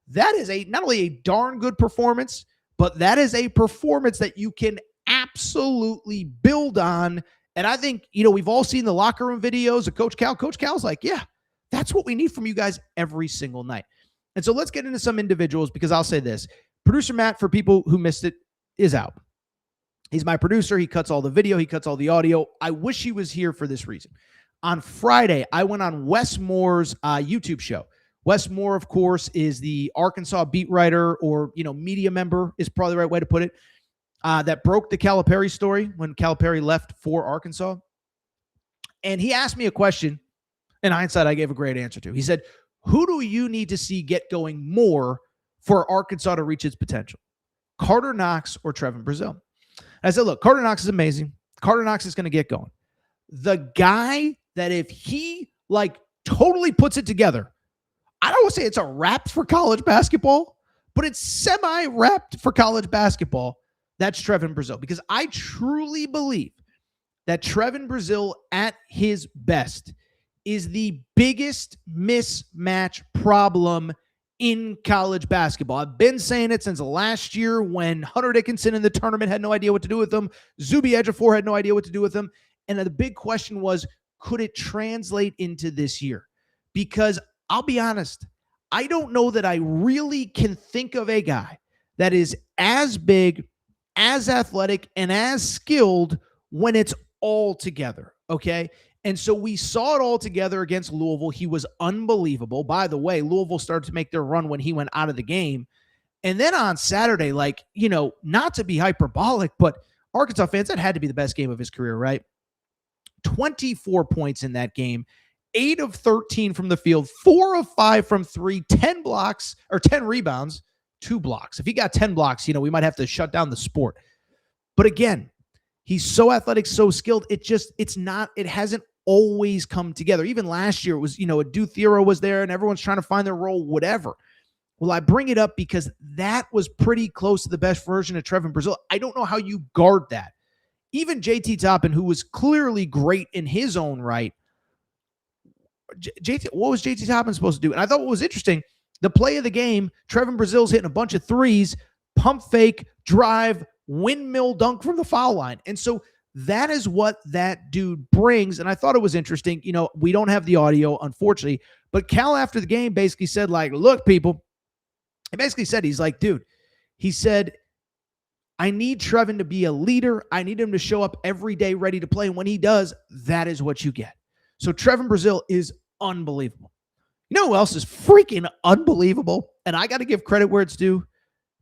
that is not only a darn good performance, but that is a performance that you can absolutely build on. And I think, we've all seen the locker room videos of Coach Cal. Coach Cal's like, yeah, that's what we need from you guys every single night. And so let's get into some individuals, because I'll say this. Producer Matt, for people who missed it, is out. He's my producer. He cuts all the video. He cuts all the audio. I wish he was here for this reason. On Friday, I went on Wes Moore's YouTube show. Wes Moore, of course, is the Arkansas beat writer, or, media member is probably the right way to put it, that broke the Calipari story when Calipari left for Arkansas. And he asked me a question. In hindsight, I gave a great answer to. He said, who do you need to see get going more for Arkansas to reach its potential? Carter Knox or Trevin Brazile? I said, look, Carter Knox is amazing. Carter Knox is going to get going. The guy that if he totally puts it together, I don't want to say it's a wrap for college basketball, but it's semi-wrapped for college basketball. That's Trevin Brazile, because I truly believe that Trevin Brazile at his best is the biggest mismatch problem in college basketball. I've been saying it since last year when Hunter Dickinson in the tournament had no idea what to do with him. Zuby Ejiofor had no idea what to do with him. And the big question was, could it translate into this year? Because I'll be honest, I don't know that I really can think of a guy that is as big, as athletic, and as skilled when it's all together, okay? And so we saw it all together against Louisville. He was unbelievable. By the way, Louisville started to make their run when he went out of the game. And then on Saturday, not to be hyperbolic, but Arkansas fans, that had to be the best game of his career, right? 24 points in that game, 8 of 13 from the field, 4 of 5 from 3, 10 blocks or 10 rebounds, 2 blocks. If he got 10 blocks, we might have to shut down the sport. But again, he's so athletic, so skilled. It hasn't always come together. Even last year, it was, a Duke Theoro was there and everyone's trying to find their role, whatever. Well, I bring it up because that was pretty close to the best version of Trevin Brazile. I don't know how you guard that. Even JT Toppin, who was clearly great in his own right, what was JT Toppin supposed to do? And I thought what was interesting, the play of the game, Trevin Brazile's hitting a bunch of threes, pump fake, drive, windmill dunk from the foul line. And so that is what that dude brings. And I thought it was interesting. We don't have the audio, unfortunately, but Cal after the game basically said, look, people, he basically said, he's like, dude, he said, I need Trevin to be a leader. I need him to show up every day ready to play. And when he does, that is what you get. So Trevin Brazile is unbelievable. You know who else is freaking unbelievable? And I got to give credit where it's due.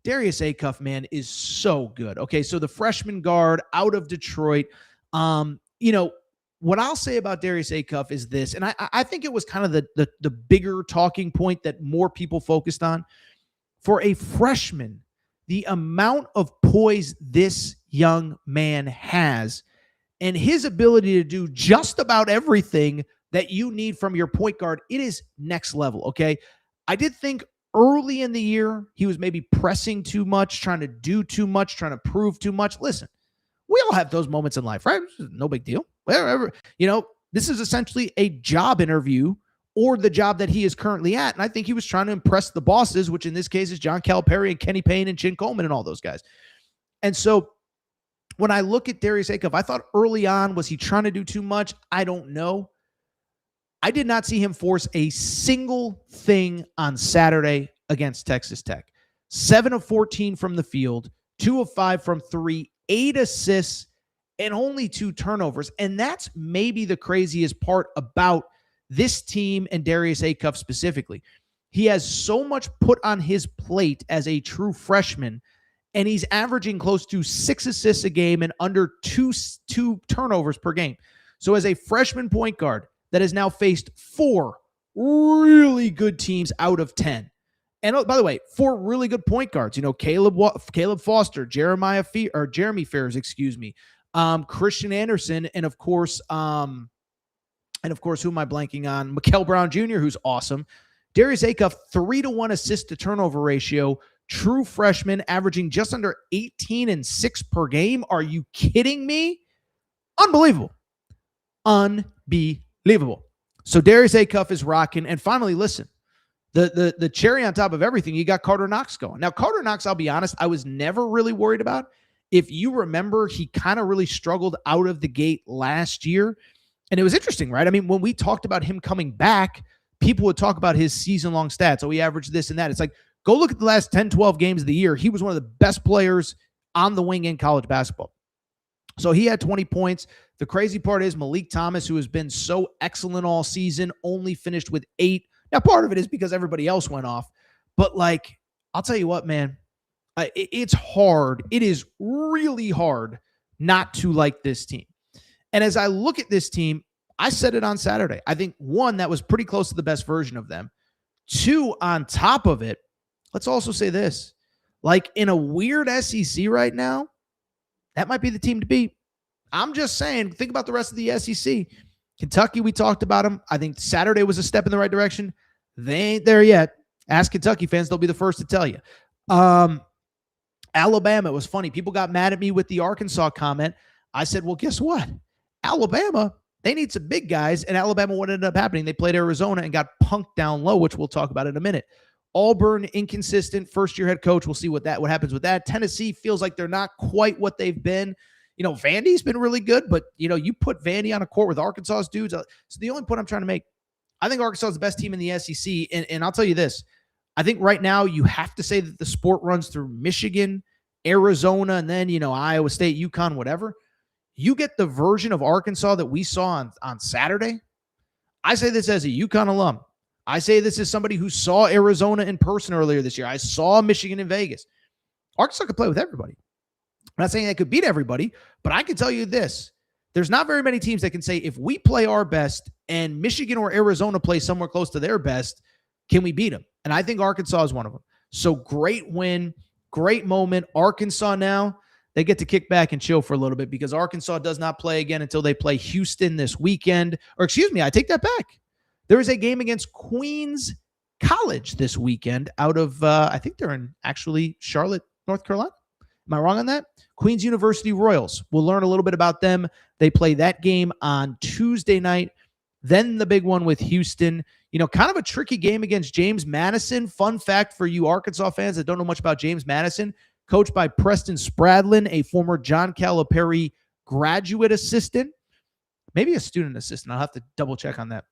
Darius Acuff, man, is so good. Okay, so the freshman guard out of Detroit. What I'll say about Darius Acuff is this, and I think it was kind of the bigger talking point that more people focused on. For a freshman, the amount of poise this young man has and his ability to do just about everything that you need from your point guard, it is next level, okay? I did think early in the year, he was maybe pressing too much, trying to do too much, trying to prove too much. Listen, we all have those moments in life, right? No big deal. Whatever. This is essentially a job interview or the job that he is currently at. And I think he was trying to impress the bosses, which in this case is John Calipari and Kenny Payne and Chin Coleman and all those guys. And so when I look at Darius Acuff, I thought early on, was he trying to do too much? I don't know. I did not see him force a single thing on Saturday against Texas Tech. 7 of 14 from the field, 2 of 5 from 3, 8 assists, and only 2 turnovers. And that's maybe the craziest part about this team and Darius Acuff specifically. He has so much put on his plate as a true freshman, and he's averaging close to 6 assists a game and under two turnovers per game. So as a freshman point guard that has now faced 4 really good teams out of 10. And by the way, 4 really good point guards, Caleb Foster, Jeremy Ferris, Christian Anderson, and of course, who am I blanking on? Mikael Brown Jr., who's awesome. Darius Acuff, 3-to-1 assist to turnover ratio, true freshman, averaging just under 18 and 6 per game. Are you kidding me? Unbelievable. Unbelievable. So Darius Acuff is rocking. And finally, listen, the cherry on top of everything, you got Carter Knox going. Now, Carter Knox, I'll be honest, I was never really worried about. If you remember, he kind of really struggled out of the gate last year. And it was interesting, right? I mean, when we talked about him coming back, people would talk about his season-long stats. Oh, he averaged this and that. It's like, go look at the last 10, 12 games of the year. He was one of the best players on the wing in college basketball. So he had 20 points. The crazy part is Malik Thomas, who has been so excellent all season, only finished with 8. Now, part of it is because everybody else went off. But, I'll tell you what, man, it's hard. It is really hard not to like this team. And as I look at this team, I said it on Saturday. I think, 1, that was pretty close to the best version of them. 2, on top of it, let's also say this. In a weird SEC right now, that might be the team to beat. I'm just saying, think about the rest of the SEC. Kentucky, we talked about them. I think Saturday was a step in the right direction. They ain't there yet. Ask Kentucky fans. They'll be the first to tell you. Alabama, it was funny. People got mad at me with the Arkansas comment. I said, well, guess what? Alabama, they need some big guys, and Alabama, what ended up happening? They played Arizona and got punked down low, which we'll talk about in a minute. Auburn, inconsistent, first-year head coach. We'll see what happens with that. Tennessee feels like they're not quite what they've been. Vandy's been really good, but, you put Vandy on a court with Arkansas's dudes. So the only point I'm trying to make, I think Arkansas is the best team in the SEC, and I'll tell you this. I think right now you have to say that the sport runs through Michigan, Arizona, and then, Iowa State, UConn, whatever. You get the version of Arkansas that we saw on Saturday. I say this as a UConn alum. I say this as somebody who saw Arizona in person earlier this year. I saw Michigan in Vegas. Arkansas could play with everybody. I'm not saying they could beat everybody, but I can tell you this. There's not very many teams that can say, if we play our best and Michigan or Arizona play somewhere close to their best, can we beat them? And I think Arkansas is one of them. So great win, great moment. Arkansas now, they get to kick back and chill for a little bit because Arkansas does not play again until they play Houston this weekend. Or excuse me, I take that back. There is a game against Queens College this weekend out of, I think they're in actually Charlotte, North Carolina. Am I wrong on that? Queens University Royals. We'll learn a little bit about them. They play that game on Tuesday night. Then the big one with Houston. Kind of a tricky game against James Madison. Fun fact for you Arkansas fans that don't know much about James Madison, coached by Preston Spradlin, a former John Calipari graduate assistant. Maybe a student assistant. I'll have to double check on that.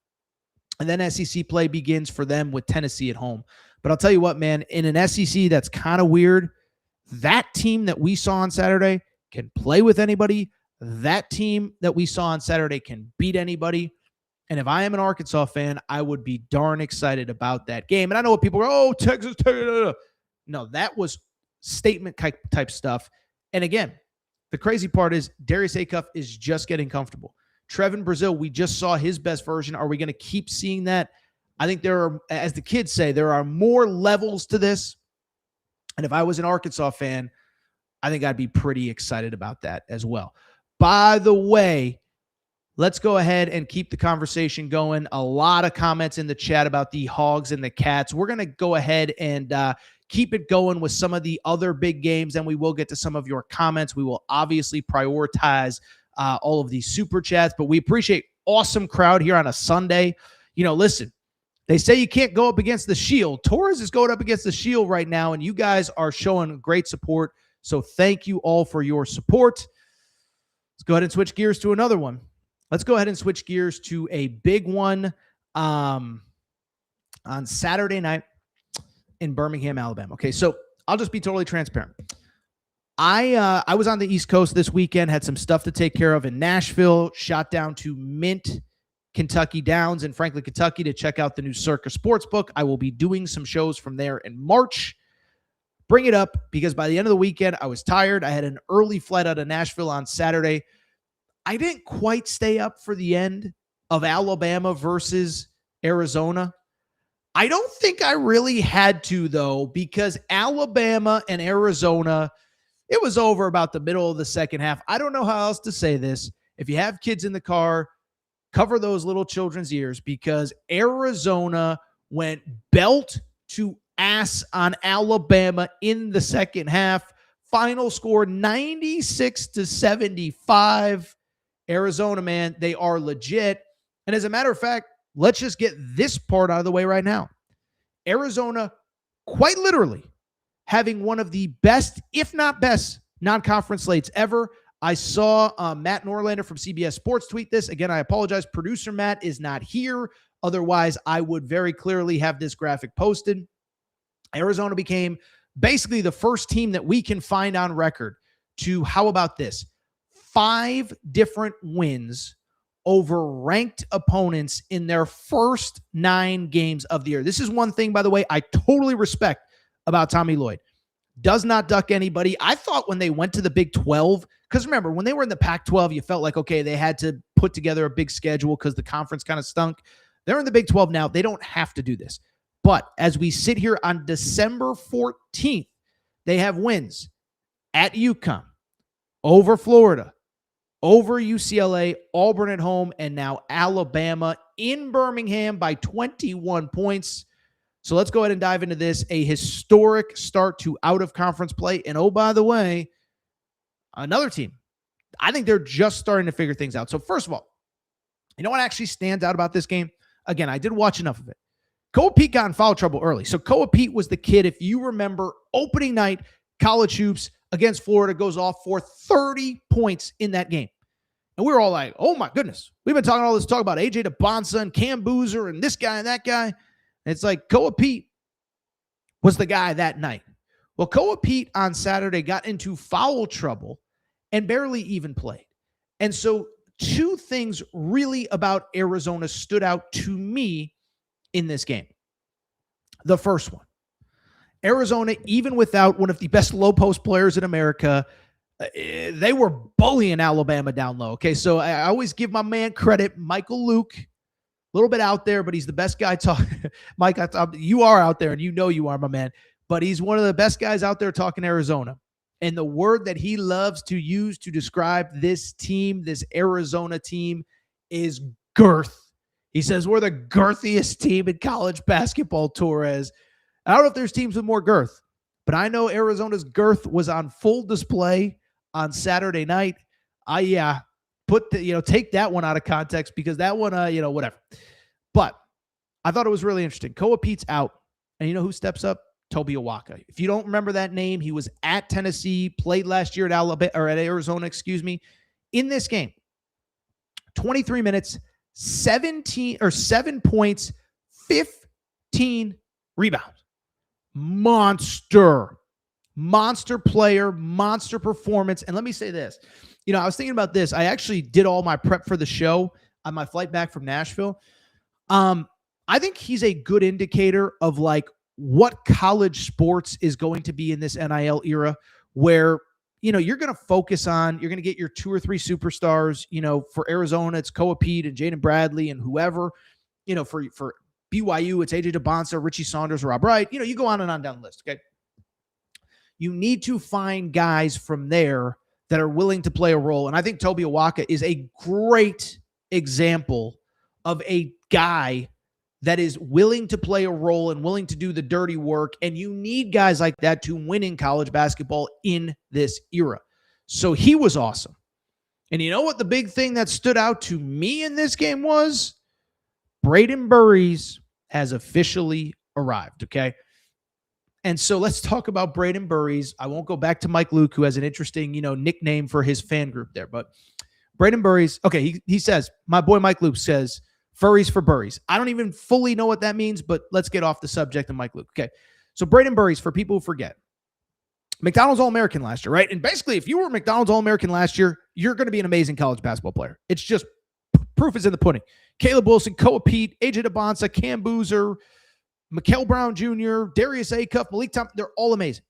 And then SEC play begins for them with Tennessee at home. But I'll tell you what, man, in an SEC that's kind of weird, that team that we saw on Saturday can play with anybody. That team that we saw on Saturday can beat anybody. And if I am an Arkansas fan, I would be darn excited about that game. And I know what people are, oh, Texas. No, that was statement type stuff. And again, the crazy part is Darius Acuff is just getting comfortable. Trevin Brazile, we just saw his best version. Are we going to keep seeing that? I think there are, as the kids say, there are more levels to this. And if I was an Arkansas fan, I think I'd be pretty excited about that as well. By the way, let's go ahead and keep the conversation going. A lot of comments in the chat about the Hogs and the Cats. We're going to go ahead and keep it going with some of the other big games, and we will get to some of your comments. We will obviously prioritize all of these super chats, but we appreciate awesome crowd here on a Sunday. Listen, they say you can't go up against the Shield. Torres is going up against the Shield right now, and you guys are showing great support. So thank you all for your support. Let's go ahead and switch gears to another one. Let's go ahead and switch gears to a big one on Saturday night in Birmingham, Alabama. Okay, so I'll just be totally transparent. I was on the East Coast this weekend, had some stuff to take care of in Nashville, shot down to Mint Kentucky Downs in Franklin, Kentucky to check out the new Circa Sportsbook. I will be doing some shows from there in March. Bring it up because by the end of the weekend, I was tired. I had an early flight out of Nashville on Saturday. I didn't quite stay up for the end of Alabama versus Arizona. I don't think I really had to, though, because Alabama and Arizona, it was over about the middle of the second half. I don't know how else to say this. If you have kids in the car, cover those little children's ears because Arizona went belt to ass on Alabama in the second half. Final score 96-75. Arizona, man, they are legit. And as a matter of fact, let's just get this part out of the way right now. Arizona, quite literally, having one of the best, if not best, non-conference slates ever. I saw Matt Norlander from CBS Sports tweet this. Again, I apologize. Producer Matt is not here. Otherwise, I would very clearly have this graphic posted. Arizona became basically the first team that we can find on record to, how about this, 5 different wins over ranked opponents in their first 9 games of the year. This is one thing, by the way, I totally respect about Tommy Lloyd. Does not duck anybody. I thought when they went to the Big 12, because remember, when they were in the Pac-12, you felt like, okay, they had to put together a big schedule because the conference kind of stunk. They're in the Big 12 now. They don't have to do this. But as we sit here on December 14th, they have wins at UConn, over Florida, over UCLA, Auburn at home, and now Alabama in Birmingham by 21 points. So let's go ahead and dive into this. A historic start to out-of-conference play. And oh, by the way, another team. I think they're just starting to figure things out. So first of all, you know what actually stands out about this game? Again, I did watch enough of it. Koa Pete got in foul trouble early. So Koa Pete was the kid, if you remember, opening night, college hoops against Florida, goes off for 30 points in that game. And we were all like, oh my goodness. We've been talking all this talk about AJ DeBonsa and Cam Boozer and this guy and that guy. And it's like Koa Pete was the guy that night. Well, Koa Pete on Saturday got into foul trouble and barely even played. And so 2 things really about Arizona stood out to me in this game. The first one, Arizona, even without one of the best low post players in America, they were bullying Alabama down low. Okay, so I always give my man credit, Michael Luke, a little bit out there, but he's the best guy talking. Mike, you are out there, and you know you are, my man. But he's one of the best guys out there talking Arizona. And the word that he loves to use to describe this team, this Arizona team, is girth. He says, we're the girthiest team in college basketball, Torres. I don't know if there's teams with more girth, but I know Arizona's girth was on full display on Saturday night. Take that one out of context because that one, whatever. But I thought it was really interesting. Koa Pete's out, and you know who steps up? Toby Awaka. If you don't remember that name, he was at Tennessee, played last year at Arizona, in this game. 23 minutes, 7 points, 15 rebounds. Monster player, monster performance. And let me say this. I was thinking about this. I actually did all my prep for the show on my flight back from Nashville. I think he's a good indicator of what college sports is going to be in this NIL era where, you're going to focus on, you're going to get your 2 or 3 superstars, for Arizona, it's Koa Pete and Jaden Bradley and whoever, for BYU, it's AJ DeBonsa, Richie Saunders, Rob Wright, you go on and on down the list. Okay. You need to find guys from there that are willing to play a role. And I think Toby Awaka is a great example of a guy that is willing to play a role and willing to do the dirty work. And you need guys like that to win in college basketball in this era. So he was awesome. And you know what the big thing that stood out to me in this game was? Braden Burries has officially arrived, okay? And so let's talk about Braden Burries. I won't go back to Mike Luke, who has an interesting, nickname for his fan group there. But Braden Burries, okay, he says, my boy Mike Luke says, Furries for Burries. I don't even fully know what that means, but let's get off the subject of Mike Luke. Okay, so Braden Burries, for people who forget, McDonald's All-American last year, right? And basically, if you were McDonald's All-American last year, you're going to be an amazing college basketball player. It's just proof is in the pudding. Caleb Wilson, Koa Pete, AJ DeBonsa, Cam Boozer, Mikael Brown Jr., Darius Acuff, Malik Thompson, they're all amazing.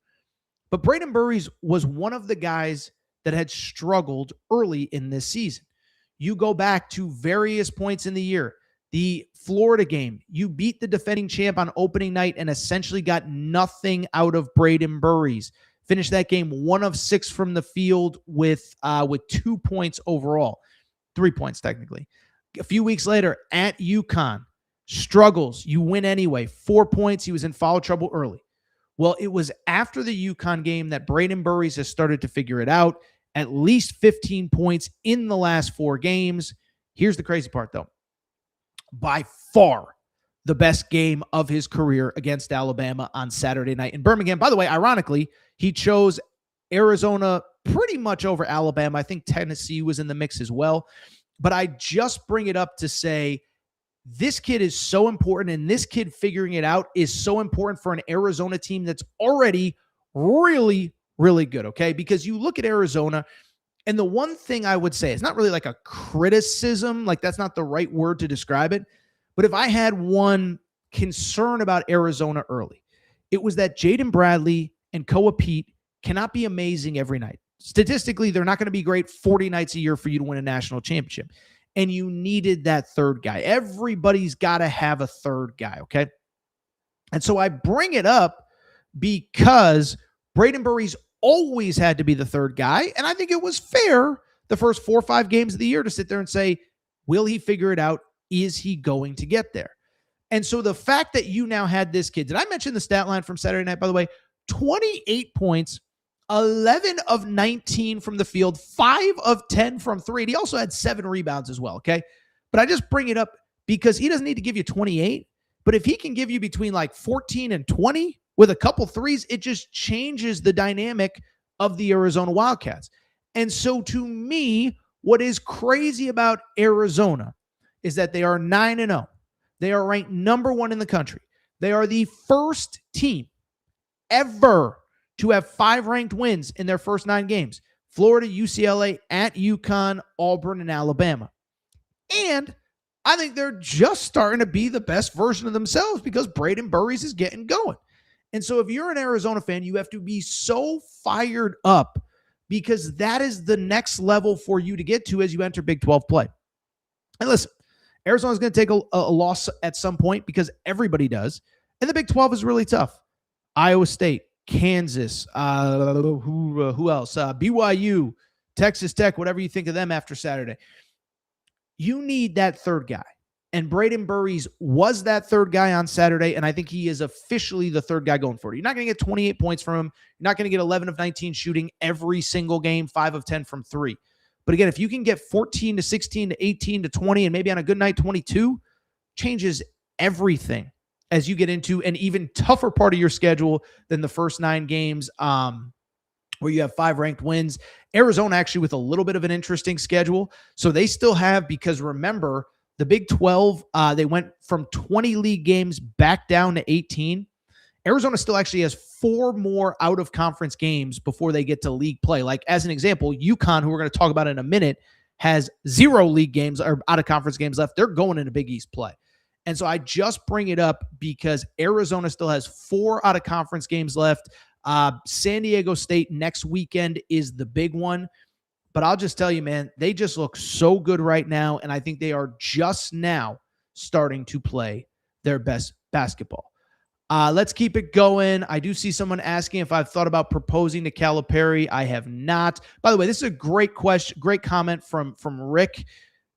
But Braden Burries was one of the guys that had struggled early in this season. You go back to various points in the year. The Florida game, you beat the defending champ on opening night and essentially got nothing out of Braden Burries. Finished that game 1 of 6 from the field with 2 points overall. 3 points technically. A few weeks later at UConn, struggles. You win anyway. 4 points. He was in foul trouble early. Well, it was after the UConn game that Braden Burries has started to figure it out. At least 15 points in the last 4 games. Here's the crazy part, though. By far the best game of his career against Alabama on Saturday night in Birmingham. By the way, ironically, he chose Arizona pretty much over Alabama. I think Tennessee was in the mix as well. But I just bring it up to say this kid is so important, and this kid figuring it out is so important for an Arizona team that's already really, really good, okay? Because you look at Arizona, and the one thing I would say, it's not really like a criticism, like that's not the right word to describe it, but if I had one concern about Arizona early, it was that Jaden Bradley and Koa Pete cannot be amazing every night. Statistically, they're not going to be great 40 nights a year for you to win a national championship. And you needed that third guy. Everybody's got to have a third guy, okay? And so I bring it up because Braden Burries always had to be the third guy, and I think it was fair the first 4 or 5 games of the year to sit there and say, will he figure it out? Is he going to get there? And so the fact that you now had this kid, did I mention the stat line from Saturday night, by the way? 28 points, 11 of 19 from the field, 5 of 10 from 3. And he also had 7 rebounds as well, okay? But I just bring it up because he doesn't need to give you 28, but if he can give you between like 14 and 20 with a couple threes, it just changes the dynamic of the Arizona Wildcats. And so to me, what is crazy about Arizona is that they are 9-0. They are ranked number 1 in the country. They are the first team ever to have 5 ranked wins in their first 9 games. Florida, UCLA, at UConn, Auburn, and Alabama. And I think they're just starting to be the best version of themselves because Braden Burries is getting going. And so if you're an Arizona fan, you have to be so fired up because that is the next level for you to get to as you enter Big 12 play. And listen, Arizona's going to take a loss at some point because everybody does. And the Big 12 is really tough. Iowa State, Kansas, who else? BYU, Texas Tech, whatever you think of them after Saturday. You need that third guy. And Braden Burries was that third guy on Saturday, and I think he is officially the third guy going forward. You're not going to get 28 points from him. You're not going to get 11 of 19 shooting every single game, 5 of 10 from 3. But again, if you can get 14 to 16 to 18 to 20, and maybe on a good night, 22, changes everything as you get into an even tougher part of your schedule than the first 9 games where you have 5 ranked wins. Arizona actually with a little bit of an interesting schedule. So they still have, because remember, the Big 12, they went from 20 league games back down to 18. Arizona still actually has 4 more out-of-conference games before they get to league play. Like, as an example, UConn, who we're going to talk about in a minute, has 0 league games or out-of-conference games left. They're going into Big East play. And so I just bring it up because Arizona still has 4 out-of-conference games left. San Diego State next weekend is the big one. But I'll just tell you, man, they just look so good right now, and I think they are just now starting to play their best basketball. Let's keep it going. I do see someone asking if I've thought about proposing to Calipari. I have not. By the way, this is a great question, great comment from Rick.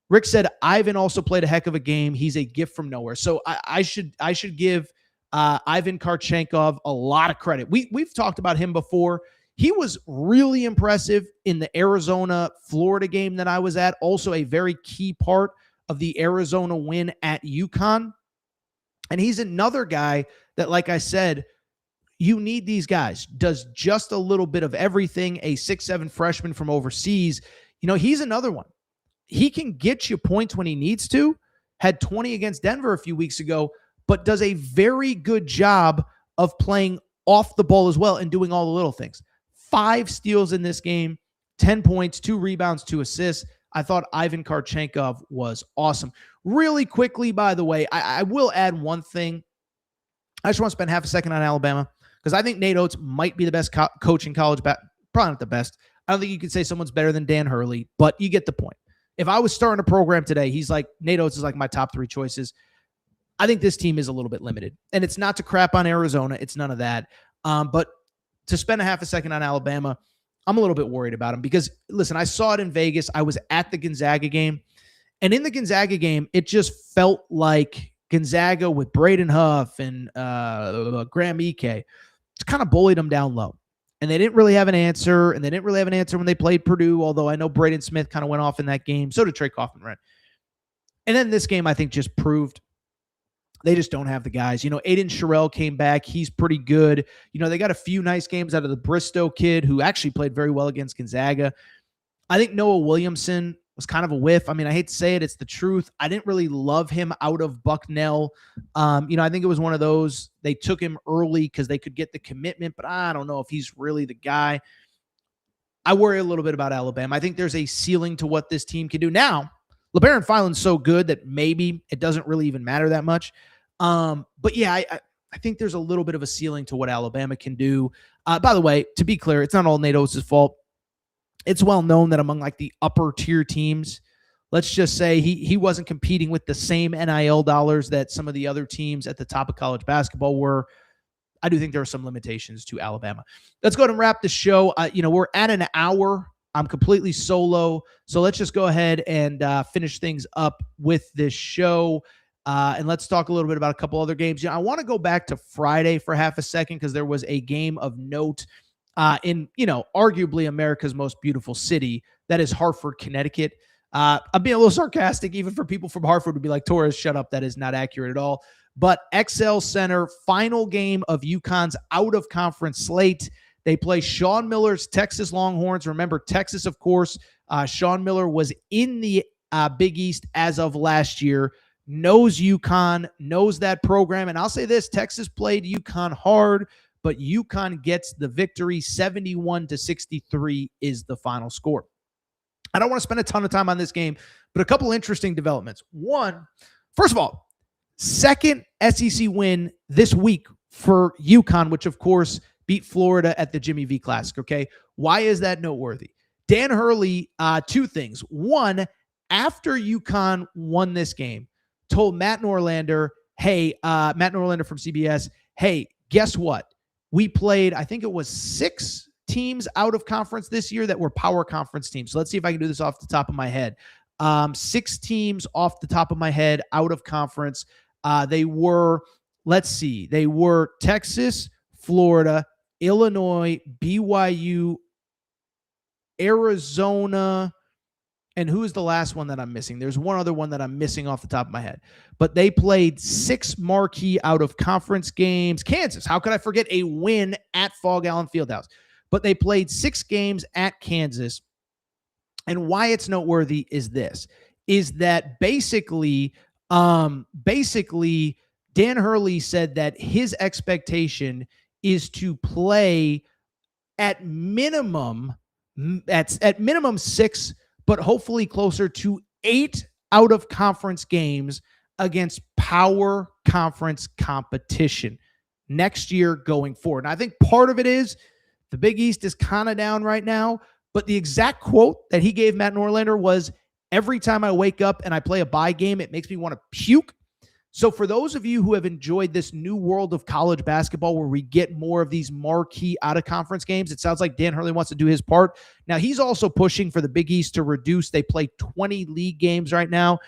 Rick said, Ivan also played a heck of a game. He's a gift from nowhere. So I should give Ivan Karchenkov a lot of credit. We've talked about him before. He was really impressive in the Arizona-Florida game that I was at. Also a very key part of the Arizona win at UConn. And he's another guy that, like I said, you need these guys. Does just a little bit of everything. A 6'7" freshman from overseas. You know, he's another one. He can get you points when he needs to. Had 20 against Denver a few weeks ago, but does a very good job of playing off the ball as well and doing all the little things. 5 steals in this game, 10 points, 2 rebounds, 2 assists. I thought Ivan Karchenkov was awesome. Really quickly, by the way, I will add one thing. I just want to spend half a second on Alabama because I think Nate Oates might be the best coach in college. Probably not the best. I don't think you can say someone's better than Dan Hurley, but you get the point. If I was starting a program today, Nate Oates is like my top 3 choices. I think this team is a little bit limited. And it's not to crap on Arizona. It's none of that. But to spend a half a second on Alabama, I'm a little bit worried about them because, listen, I saw it in Vegas. I was at the Gonzaga game. And in the Gonzaga game, it just felt like Gonzaga with Braden Huff and Graham Ike just kind of bullied them down low. And they didn't really have an answer. And they didn't really have an answer when they played Purdue, although I know Braden Smith kind of went off in that game. So did Trey Kaufman-Renn. And then this game, I think, just proved they just don't have the guys. Aiden Sherrell came back. He's pretty good. They got a few nice games out of the Bristow kid who actually played very well against Gonzaga. I think Noah Williamson was kind of a whiff. I mean, I hate to say it. It's the truth. I didn't really love him out of Bucknell. I think it was one of those, they took him early because they could get the commitment, but I don't know if he's really the guy. I worry a little bit about Alabama. I think there's a ceiling to what this team can do. Now, LeBaron Filan's so good that maybe it doesn't really even matter that much. But yeah, I think there's a little bit of a ceiling to what Alabama can do. By the way, to be clear, it's not all Nate Oates' fault. It's well known that among like the upper tier teams, let's just say he wasn't competing with the same NIL dollars that some of the other teams at the top of college basketball were. I do think there are some limitations to Alabama. Let's go ahead and wrap the show. We're at an hour. I'm completely solo. So let's just go ahead and finish things up with this show. And let's talk a little bit about a couple other games. I want to go back to Friday for half a second because there was a game of note in, arguably America's most beautiful city. That is Hartford, Connecticut. I'm being a little sarcastic, even for people from Hartford to be like, Torres, shut up. That is not accurate at all. But XL Center, final game of UConn's out-of-conference slate. They play Sean Miller's Texas Longhorns. Remember, Texas, of course, Sean Miller was in the Big East as of last year. Knows UConn, knows that program. And I'll say this, Texas played UConn hard, but UConn gets the victory. 71-63 is the final score. I don't want to spend a ton of time on this game, but a couple interesting developments. One, first of all, second SEC win this week for UConn, which of course beat Florida at the Jimmy V Classic, okay? Why is that noteworthy? Dan Hurley, 2 things. One, after UConn won this game, told Matt Norlander, Matt Norlander from CBS, hey, guess what? We played, I think it was 6 teams out of conference this year that were power conference teams. So let's see if I can do this off the top of my head. 6 teams off the top of my head out of conference. They were Texas, Florida, Illinois, BYU, Arizona, and who is the last one that I'm missing? There's one other one that I'm missing off the top of my head. But they played 6 marquee out-of-conference games. Kansas, how could I forget a win at Fog Allen Fieldhouse? But they played 6 games at Kansas. And why it's noteworthy is this, is that basically Dan Hurley said that his expectation is to play at minimum 6, but hopefully closer to 8 out-of-conference games against power conference competition next year going forward. And I think part of it is the Big East is kind of down right now, but the exact quote that he gave Matt Norlander was, every time I wake up and I play a bye game, it makes me want to puke. So for those of you who have enjoyed this new world of college basketball where we get more of these marquee out-of-conference games, it sounds like Dan Hurley wants to do his part. Now, he's also pushing for the Big East to reduce. They play 20 league games right now.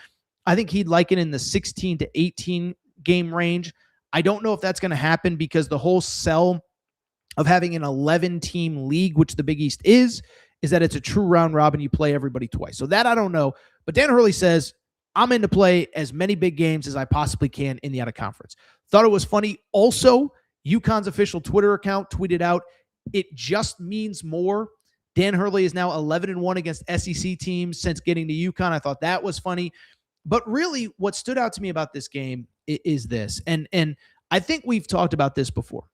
I think he'd like it in the 16 to 18 game range. I don't know if that's going to happen because the whole sell of having an 11-team league, which the Big East is that it's a true round robin. You play everybody twice. So that I don't know. But Dan Hurley says, I'm in to play as many big games as I possibly can in the out-of-conference. Thought it was funny. Also, UConn's official Twitter account tweeted out, it just means more. Dan Hurley is now 11-1 against SEC teams since getting to UConn. I thought that was funny. But really, what stood out to me about this game is this. And I think we've talked about this before.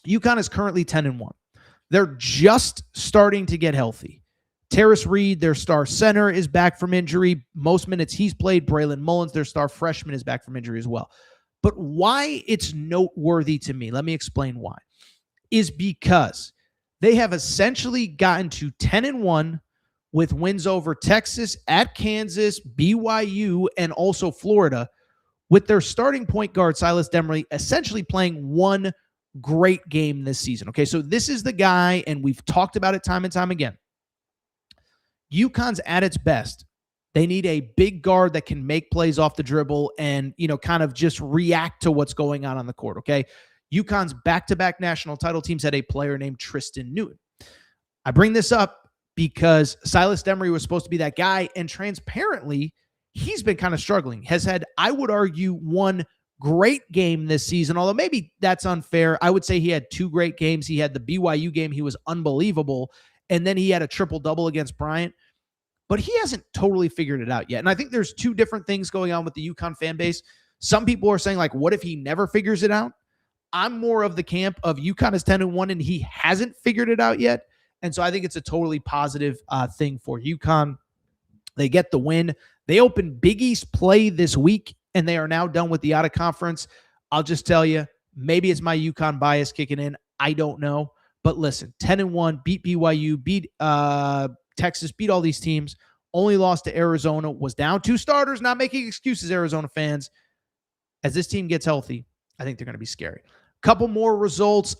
UConn is currently 10-1. They're just starting to get healthy. Terrace Reed, their star center, is back from injury. Most minutes he's played. Braylon Mullins, their star freshman, is back from injury as well. But why it's noteworthy to me, let me explain why, is because they have essentially gotten to 10-1 with wins over Texas, at Kansas, BYU, and also Florida, with their starting point guard, Silas Demery, essentially playing one great game this season. Okay, so this is the guy, and we've talked about it time and time again. UConn's at its best. They need a big guard that can make plays off the dribble and, kind of just react to what's going on the court, okay? UConn's back-to-back national title teams had a player named Tristan Newton. I bring this up because Silas Demery was supposed to be that guy, and transparently, he's been kind of struggling. Has had, I would argue, one great game this season, although maybe that's unfair. I would say he had two great games. He had the BYU game. He was unbelievable. And then he had a triple-double against Bryant. But he hasn't totally figured it out yet. And I think there's two different things going on with the UConn fan base. Some people are saying, like, what if he never figures it out? I'm more of the camp of UConn is 10-1 and he hasn't figured it out yet. And so I think it's a totally positive thing for UConn. They get the win. They open Big East play this week, and they are now done with the out-of-conference. I'll just tell you, maybe it's my UConn bias kicking in. I don't know. But listen, 10-1, beat BYU, beat Texas, beat all these teams, only lost to Arizona, was down 2 starters, not making excuses, Arizona fans. As this team gets healthy, I think they're going to be scary. Couple more results.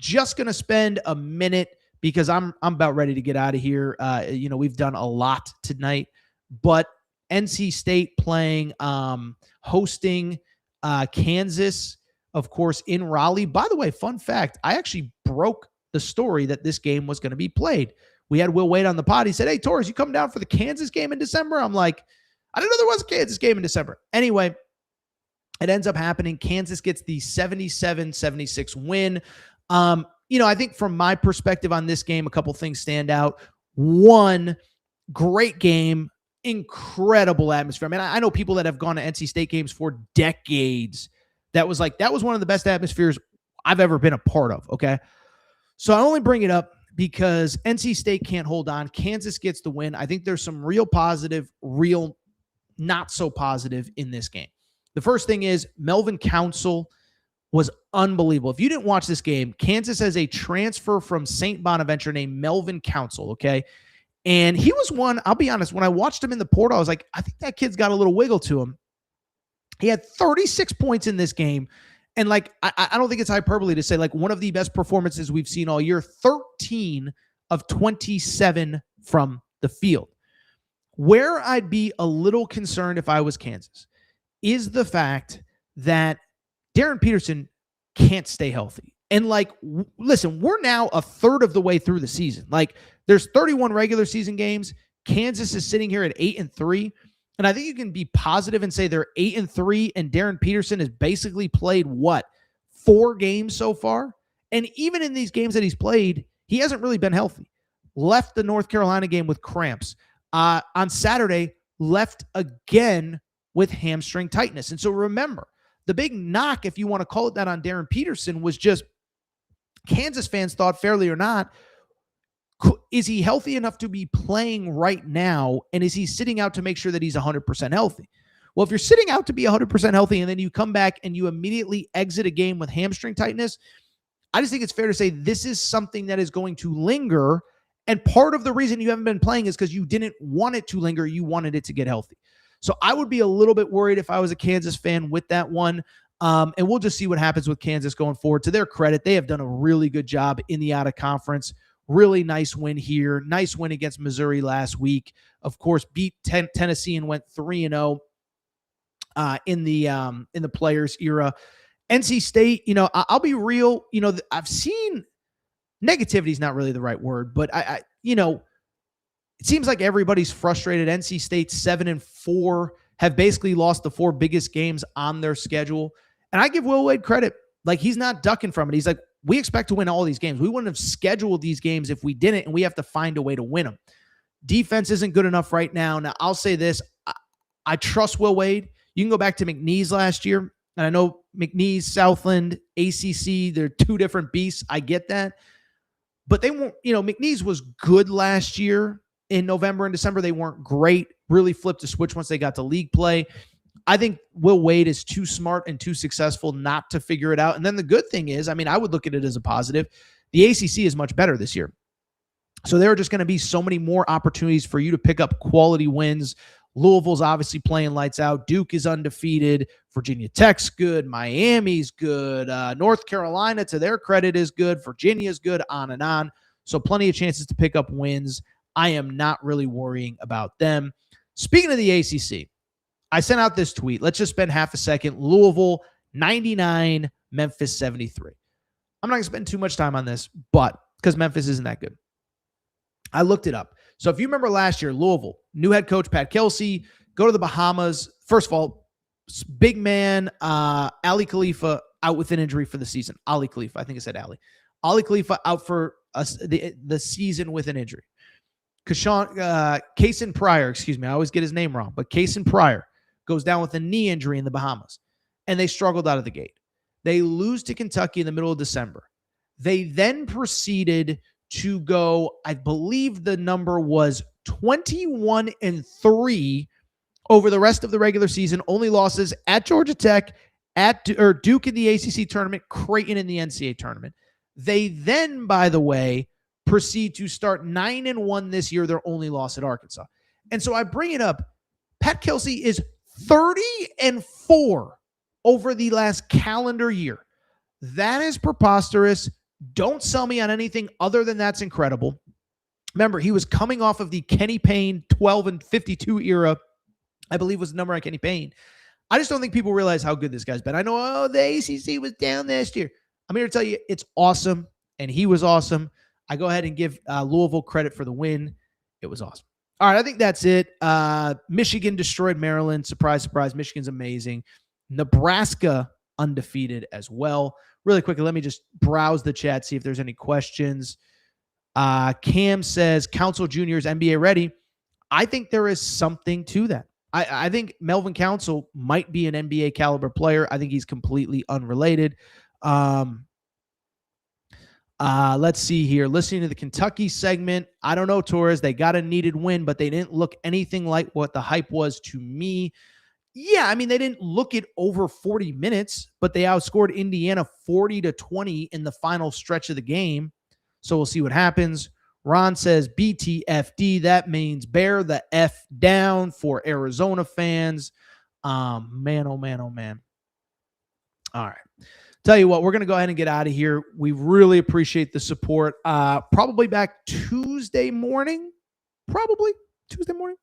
Just going to spend a minute because I'm about ready to get out of here. We've done a lot tonight, but NC State playing, hosting Kansas, of course, in Raleigh. By the way, fun fact, I actually broke the story that this game was going to be played. We had Will Wade on the pod. He said, "Hey, Torres, you come down for the Kansas game in December?" I'm like, I didn't know there was a Kansas game in December. Anyway, it ends up happening. Kansas gets the 77-76 win. I think from my perspective on this game, a couple things stand out. One, great game, incredible atmosphere. I mean, I know people that have gone to NC State games for decades. That was one of the best atmospheres I've ever been a part of, okay? So I only bring it up because NC State can't hold on. Kansas gets the win. I think there's some real positive, real not so positive in this game. The first thing is Melvin Council was unbelievable. If you didn't watch this game, Kansas has a transfer from St. Bonaventure named Melvin Council, okay? And he was one, I'll be honest, when I watched him in the portal, I was like, I think that kid's got a little wiggle to him. He had 36 points in this game. And I don't think it's hyperbole to say one of the best performances we've seen all year, 13 of 27 from the field. Where I'd be a little concerned if I was Kansas is the fact that Darren Peterson can't stay healthy. And listen, we're now a third of the way through the season. There's 31 regular season games. Kansas is sitting here at 8-3. And I think you can be positive and say they're 8-3, and Darren Peterson has basically played 4 games so far? And even in these games that he's played, he hasn't really been healthy. Left the North Carolina game with cramps. On Saturday, left again with hamstring tightness. And so remember, the big knock, if you want to call it that, on Darren Peterson was just Kansas fans thought, fairly or not, is he healthy enough to be playing right now? And is he sitting out to make sure that he's 100% healthy? Well, if you're sitting out to be 100% healthy and then you come back and you immediately exit a game with hamstring tightness, I just think it's fair to say this is something that is going to linger. And part of the reason you haven't been playing is because you didn't want it to linger. You wanted it to get healthy. So I would be a little bit worried if I was a Kansas fan with that one. And we'll just see what happens with Kansas going forward. To their credit, they have done a really good job in the out-of-conference. Really nice win here. Nice win against Missouri last week. Of course, beat Tennessee and went 3-0 in the Players era. NC State, I'll be real. I've seen negativity is not really the right word, but I it seems like everybody's frustrated. NC State 7-4 have basically lost the 4 biggest games on their schedule. And I give Will Wade credit. He's not ducking from it. He's like, we expect to win all these games. We wouldn't have scheduled these games if we didn't, and we have to find a way to win them. Defense isn't good enough right now. Now, I'll say this. I trust Will Wade. You can go back to McNeese last year, and I know McNeese, Southland, ACC, they're 2 different beasts. I get that. But they won't, McNeese was good last year, in November and December, they weren't great. Really flipped a switch once they got to league play. I think Will Wade is too smart and too successful not to figure it out. And then the good thing is, I mean, I would look at it as a positive. The ACC is much better this year. So there are just going to be so many more opportunities for you to pick up quality wins. Louisville's obviously playing lights out. Duke is undefeated. Virginia Tech's good. Miami's good. North Carolina, to their credit, is good. Virginia's good, on and on. So plenty of chances to pick up wins. I am not really worrying about them. Speaking of the ACC, I sent out this tweet. Let's just spend half a second. Louisville, 99, Memphis, 73. I'm not going to spend too much time on this, but because Memphis isn't that good. I looked it up. So if you remember last year, Louisville, new head coach Pat Kelsey, go to the Bahamas. First of all, big man, Ali Khalifa out with an injury for the season. Ali Khalifa, I think I said Ali. Ali Khalifa out for the season with an injury. Kaysen Pryor, excuse me, I always get his name wrong, but Kaysen Pryor goes down with a knee injury in the Bahamas, and they struggled out of the gate. They lose to Kentucky in the middle of December. They then proceeded to go, I believe the number was 21-3 over the rest of the regular season. Only losses at Georgia Tech, Duke in the ACC tournament, Creighton in the NCAA tournament. They then, by the way, proceed to start 9-1 this year, their only loss at Arkansas. And so I bring it up. Pat Kelsey is 30-4 over the last calendar year. That is preposterous. Don't sell me on anything other than that's incredible. Remember, he was coming off of the Kenny Payne 12-52 era, I believe was the number on Kenny Payne. I just don't think people realize how good this guy's been. I know, the ACC was down last year. I'm here to tell you it's awesome, and he was awesome. I go ahead and give Louisville credit for the win. It was awesome. All right, I think that's it. Michigan destroyed Maryland. Surprise, surprise. Michigan's amazing. Nebraska undefeated as well. Really quickly, let me just browse the chat, see if there's any questions. Cam says, Council Jr. is NBA ready. I think there is something to that. I think Melvin Council might be an NBA caliber player. I think he's completely unrelated. Let's see here. Listening to the Kentucky segment, I don't know, Torres. They got a needed win, but they didn't look anything like what the hype was to me. Yeah, I mean, they didn't look it over 40 minutes, but they outscored Indiana 40-20 in the final stretch of the game. So we'll see what happens. Ron says BTFD. That means bear the F down for Arizona fans. Man, oh, man, oh, man. All right. Tell you what, we're going to go ahead and get out of here. We really appreciate the support. Probably back Tuesday morning. Probably Tuesday morning.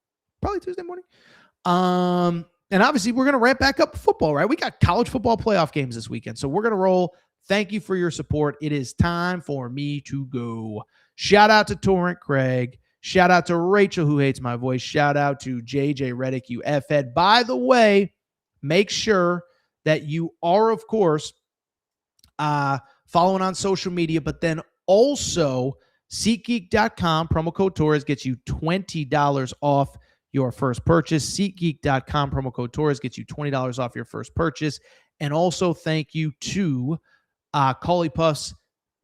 And obviously, we're going to ramp back up football, right? We got college football playoff games this weekend. So we're going to roll. Thank you for your support. It is time for me to go. Shout out to Torrent Craig. Shout out to Rachel, who hates my voice. Shout out to JJ Reddick, you F-head. By the way, make sure that you are, of course, following on social media, but then also SeatGeek.com. Promo code Torres gets you $20 off your first purchase. SeatGeek.com. Promo code Torres gets you $20 off your first purchase. And also thank you to Collie Puffs.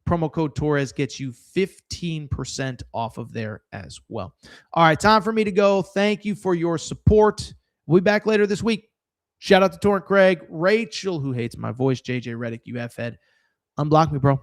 Promo code Torres gets you 15% off of there as well. All right, time for me to go. Thank you for your support. We'll be back later this week. Shout out to Torrent Craig, Rachel, who hates my voice, JJ Reddick, you F-head. Unblock me, bro.